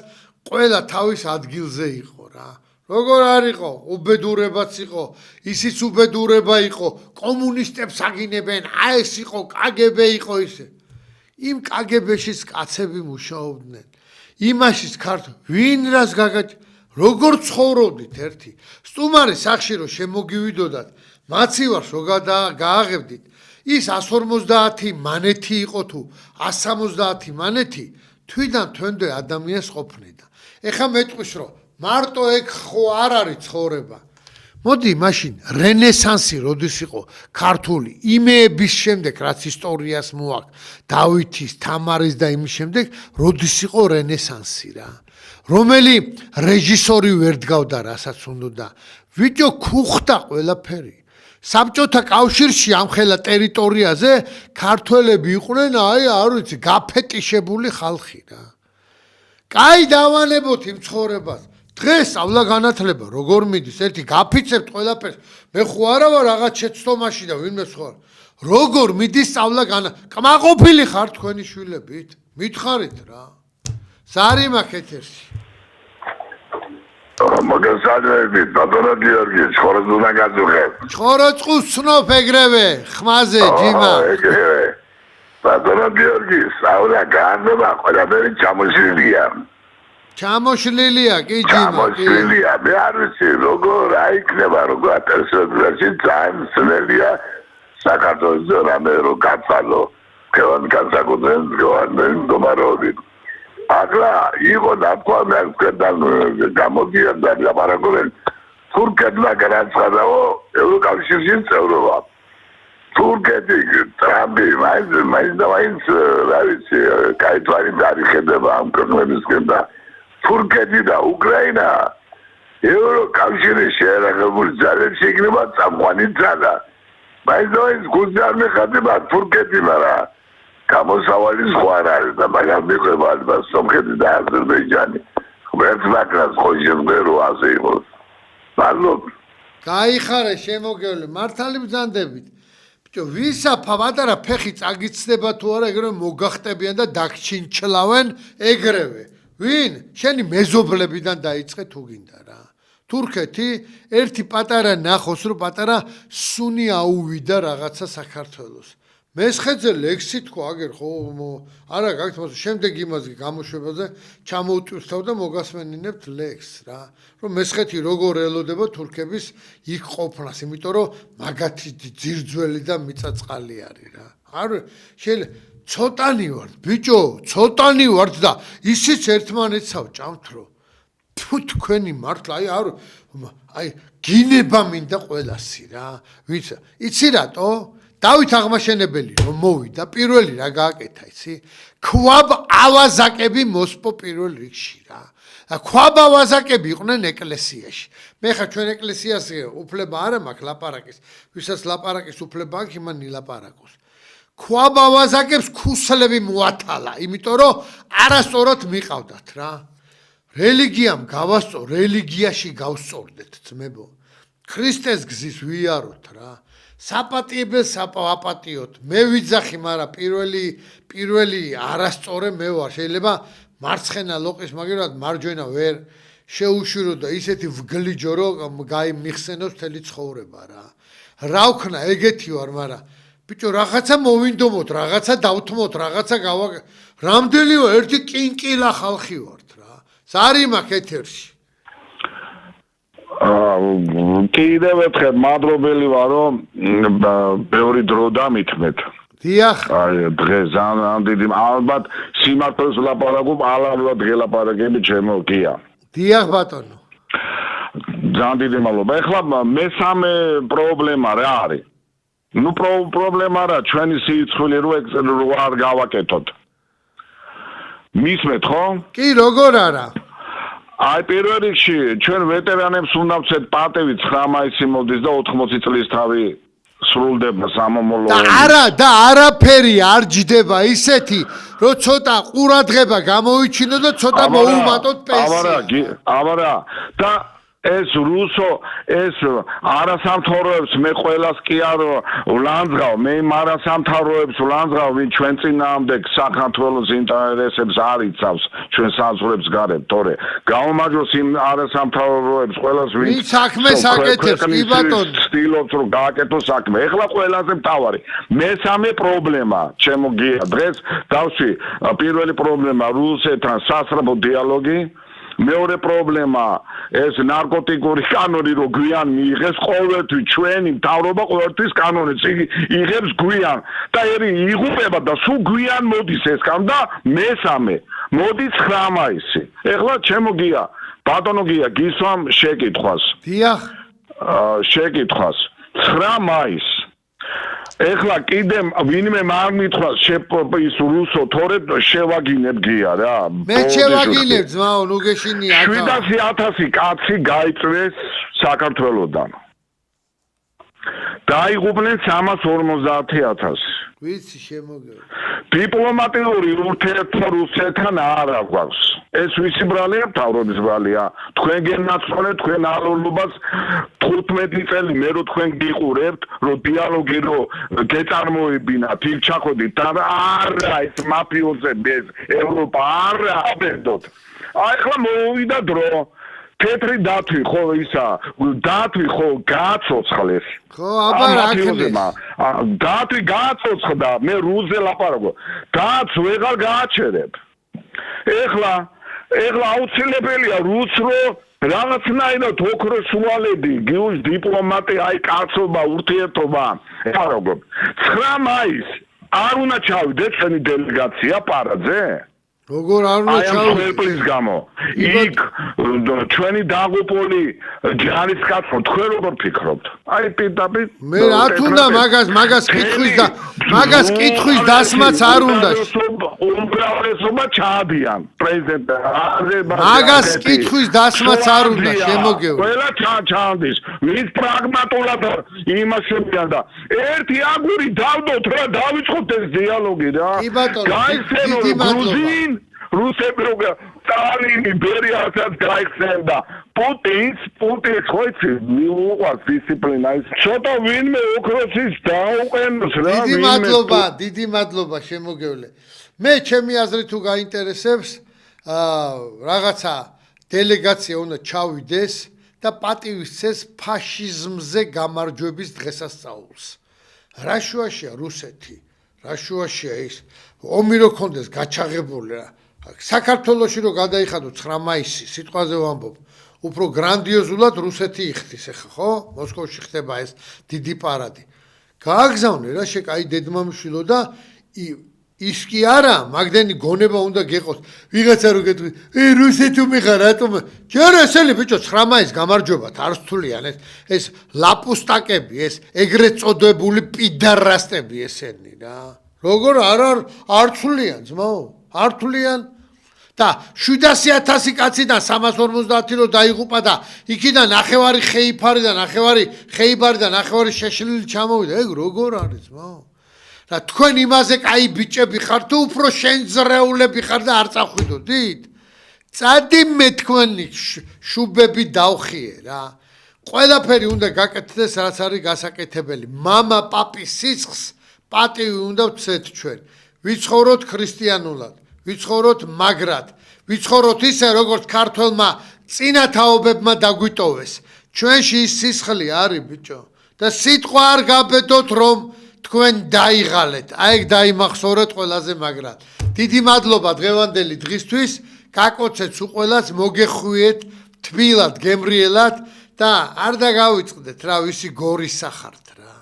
ყველა თავის ადგილზე იყო რა. როგორ არ იყო? უბედურებაც იყო, ისიც უბედურება იყო, კომუნისტებს აგინებენ, ეს იყო, კგბ იყო ისე. იმ კგბ-შიც კაცები მუშაობდნენ. იმაშიც ვინ რას როგორ ცხოვრობდით ერთი. სტუმარი სახში რომ შემოგივიდოდათ, მაცივარს რო გააღებდით. ის 150 მანეთი იყო თუ 170 მანეთი, თვიდან თვენდე ადამიანს ყოფნიდა. ეხა მეტყვის რომ მარტო ეგ ხო არ არის ცხოვრება. მოდი მაშინ რენესანსი როდის იყო ქართული იმეების შემდეგ რაც ისტორიას მოაქვს დავითის, თამარის და იმის შემდეგ როდის იყო რენესანსი რა. რომელი რეჟისორი ვერ დგავდა რასაც უნდა. ვიდეო ქუხდა ყველაფერი. საბჭოთა კავშირში ამხელა ტერიტორიაზე ქართველები იყვნენ, აი არ ვიცი, გაფეტიშებული ხალხი რა. კაი დავანებოთ იმ ცხოვრებას. დღეს სწავლა განათლება როგორ მიდის? ერთი გაფიცებთ ყველაფერს. მე ხო არა ვარ რაღაც შეცდომაში და ვინმე სხვა. როგორ მიდის სწავლა კმაყოფილი ხარ თქვენი შვილებით? მითხარით რა. სარიმა ქეთერში. მოგესალმებით, ბატონო გიორგი, ხოროძ უნდა გაწუხებ. ხოროწყუს ცნობ ეგრევე, ხმაზე, ჯიმა. ეგრევე. ბატონო გიორგი, სწავლა განათლება ყველაფერი ჩამოშლილია. ჩამოშლილია, კი ჯიმა. ჩამოშლილია, მე არ ვიცი, როგორ აიქნება, როგორ ატერსოებში ძალიან სულელია საქართველოს რამე რო გაცალო. ქევან განსაკუთრებით გოანდნენ დომარობით. ახლა იყო დათვალა კედან გამოდიოდა ლაპარაკობენ თურქეთმა განაცხადაო ევროკავშირში წევრობა. თურქეთი ტრამპი მაინც რა ვიცი კაითვარი დარიხება ამ ქვეყნებისკენ და თურქეთი და უკრაინა ევროკავშირის შეერაღებული ძალებს იქნება წამყვანი ძალა. მაინც გულზე მეხდება თურქეთი, მაგრამ გამოსავალი სხვა არის და მაგალ მიყვება ალბათ სომხეთი და აზერბაიჯანი. ღმერთმაკრას ხო შემდგერო ასე იყოს. მადლობ. გაიხარე შემოგევლე, მართალი ბრძანდებით. ვისა პატარა ფეხი წაგიცდება თუ არა ეგრევე მოგახტებიან და დაგჩინჩლავენ ეგრევე ვინ შენი მეზობლებიდან დაიწყე თუ გინდა რა თურქეთი ერთი პატარა ნახოს რომ პატარა სუნი აუვიდა რაღაცა საქართველოს მესხეზე ლექსი თქვა აგერ ხო არა გაქვთ მას შემდეგ იმაზე გამოშვებაზე ჩამოუტვირთავ და მოგასმენინებთ ლექსს რა რომ მესხეთი როგორ ელოდება თურქების იქ ყოფნას იმიტომ რომ მაგათი ძირძველი და მიწაწყალი არის რა არ შეიძლება ცოტანი ვარ ბიჭო ცოტანი ვარ და ისიც ერთმანეთსავ ჭამთ რომ თუ თქვენი მართლა აი გინება მინდა ყველასი რა ვიც იცი რატო დავით აღმაშენებელი რომ მოვიდა პირველი რა გააკეთა იცი ქვაბ ავაზაკები მოსპო პირველ რიგში რა ქვაბ ავაზაკები იყვნენ ეკლესიაში მე ხა ჩვენ ეკლესიაზე უფლება არ მაქვს ლაპარაკის ვისაც ლაპარაკის უფლება აქვს იმან ნილაპარაკოს ქვაბ ავაზაკებს ქუსლები მოათალა იმიტომ რომ არასწორად მიყავდათ რა რელიგიამ გავასწორ რელიგიაში გავსწორდეთ ძმებო ქრისტეს გზის ვიაროთ რა საპატიებელს აპატიოთ მე ვიძახი მაგრამ პირველი არასწორე მე ვარ შეიძლება მარცხენა ლოყის მაგერად მარჯვენა ვერ შეუშვირო და ისეთი ვგლიჯო რომ მიხსენოს მთელი ცხოვრება რა ვქნა ეგეთი ვარ მაგრამ ბიჭო რაღაცა მოვინდომოთ რაღაცა დავთმოთ რაღაცა რამდენი ერთი კინკილა ხალხი ვართ რა ზარი მაქვს ეთერში კიდევ ერთხელ მადლობელი ვარ რომ ბევრი დრო დამითმეთ დიახ აი დღეს ამ დიდი ალბათ სიმართლეს ვლაპარაკობ ალალად გელაპარაკები ჩემო გია დიახ ბატონო ძალიან დიდი მადლობა ეხლა მესამე პრობლემა რა არის ნუ პრობლემა რა ჩვენი სიცხული რო არ გავაკეთოთ მისმეთ ხო კი როგორ არა აი პირველ რიგში ჩვენ ვეტერანებს უნდა ვცეთ პატევი 9 მაისი მოდის და 80 წლის თავი სრულდება სამომავლო და არაფერი არ ჯდება ისეთი რომ ცოტა ყურადღება გამოიჩინო და ცოტა მოუმატოთ პენსია აბარა და ეს რუსო ეს არასამთავროებს მე ყველას კი არ ვლანძღავ მე მარასამთავროებს ვლანძღავ ვინ ჩვენ წინააღმდეგ საქართველოს ინტერესებს არ იცავს ჩვენ საზღვრებს გარეთ თორე გაუმარჯოს იმ არასამთავროებს ყველას ვინ საქმეს აკეთებს კი ბატონო სტილობს რომ გააკეთოს საქმე ეხლა ყველაზე მთავარი მესამე პრობლემა ჩემო გია დღეს დავში პირველი პრობლემა რუსეთთან სასწრაფო დიალოგი მეორე პრობლემა ეს ნარკოტიკული კანონი რო გვიან მიიღეს ყოველთვის ჩვენი მთავრობა ყოველთვის კანონიც იღებს გვიან და იღუპება და სულ გვიან მოდის ეს კანონი და მესამე მოდის 9 მაისი ეხლა ჩემო გია ბატონო გია გისვამ შეკითხვას დიახ შეკითხვას 9 მაისი ეხლა კიდე ვინმე მაგ მითხრას ის რუსო თორე შევაგინებ გია რა მე შევაგინებ ძმაო ნუ გეშინია 700,000 კაცი გაიწვეს საქართველოსდან დაიღუპნენ 350,000 ვიცი შემოგე დიპლომატიური ურთიერთობა რუსეთთან არ აქვს ეს ვისი ბრალია მთავრობის ბრალია თქვენ გენაცვალეთ თქვენ ალოლობას 15 წელი მე რო თქვენ გიყურებთ რომ დიალოგი რო გეწარმოებინათ იქ ჩახვედით და არა ეს მაფიოზები ეს ევროპა არა აბედოთ აი ხლა მოვიდა დრო თეთრი დათვი ხო ისა დათვი ხო გააცოცხლეს ხო აბა რა ქნეს დათვი გააცოცხლდა მე რუსზე ლაპარაკო დაც ვეღარ გააჩერებ ეხლა აუცილებელია რუსრო რაღაცნაირად ოქროს სუალედი გიუს დიპლომატი აი კაცობა ურთიერთობა ეხლა 9 მაისი არ უნდა ჩავიდეთ ჩვენი დელეგაცია პარაძე როგორ არ უნდა ჩავიდეთ ხელფლის გამო იქ ჩვენი დაღუპული ჯარისკაცო თქვენ როგორ ფიქრობთ აი პირდაპირ მე რა თუნდა მაგას კითხვის დასმაც არ უნდა უმრავლესობა ჩაადიან პრეზიდენტ მაგას კითხვის დასმაც არ უნდა შემოგეო ყველა ჩაანდის მის პრაგმატულად იმასებიან და ერთი აგური დავდოთ რა დავიწყოთ ეს დიალოგი რა გაიხსენო გრუზინ რუსები როგორ სტალინი ბერიასაც გაიხსენდა პუტინს ხოიცი მიუყვარს დისციპლინა ის ცოტა ვინმე ოქროსის დაუყენოს რა დიდი მადლობა შემოგევლე მე ჩემი აზრით თუ გაინტერესებს რაღაცა დელეგაცია უნდა ჩავიდეს და პატივისცეს ფაშიზმზე გამარჯვების დღესასწაულს რა შუაშია რუსეთი რა შუაშია ის ომი რო კონდეს გაჩაღებული რა საქართველოში რო გადაიხადო 9 მაისი სიტყვაზე ვამბობ უფრო გრანდიოზულად რუსეთი იხდის ახლა ხო მოსკოვში ხდება ეს დიდი პარადი გააგზავნე რა შეკაი დედმამიშვილო და ის კი არა მაგდენი გონება უნდა გეყოს ვიღაცა რო გეტყვი რუსეთი მიხარ რატომ ჯერ ესელი ბიჭო 9 მაისს გამარჯვებათ არ სთვლიან ეს ლაპუსტაკები ეს ეგრეთ წოდებული პიდარასტები ესენი რა როგორ არ თვლიან ძმაო არ თვლიან და 700,000 კაციდან 350 რო დაიღუპა და იქიდან ნახევარი ხეიფარი და ნახევარი შეშლილი ჩამოვიდა ეგ როგორ არის ძმაო რა თქვენ იმაზე კაი ბიჭები ხართ თუ უფრო შენძრეულები ხარ და არ წახვიდოდით წადი მე თქვენი შუბები დავხიე რა ყველაფერი უნდა გაკეთდეს რაც არის გასაკეთებელი მამა პაპის სიცხს პატივი უნდა ვცეთ ჩვენ ვიცხოვროთ ქრისტიანულად ვიცხოვროთ მაგრად ვიცხოვროთ ისე როგორც ქართველმა წინათაობებმა დაგვიტოვეს ჩვენში ის სისხლი არის ბიჭო და სიტყვა არ გაბედოთ რომ თქვენ დაიღალეთ აი ეგ დაიმახსოვრეთ ყველაზე მაგრად დიდი მადლობა დღევანდელი დღისთვის გაკოცეთ უყველას მოგეხვიეთ თბილად გემრიელად და არ დაგავიწყდეთ რა ვისი გორის სახართ რა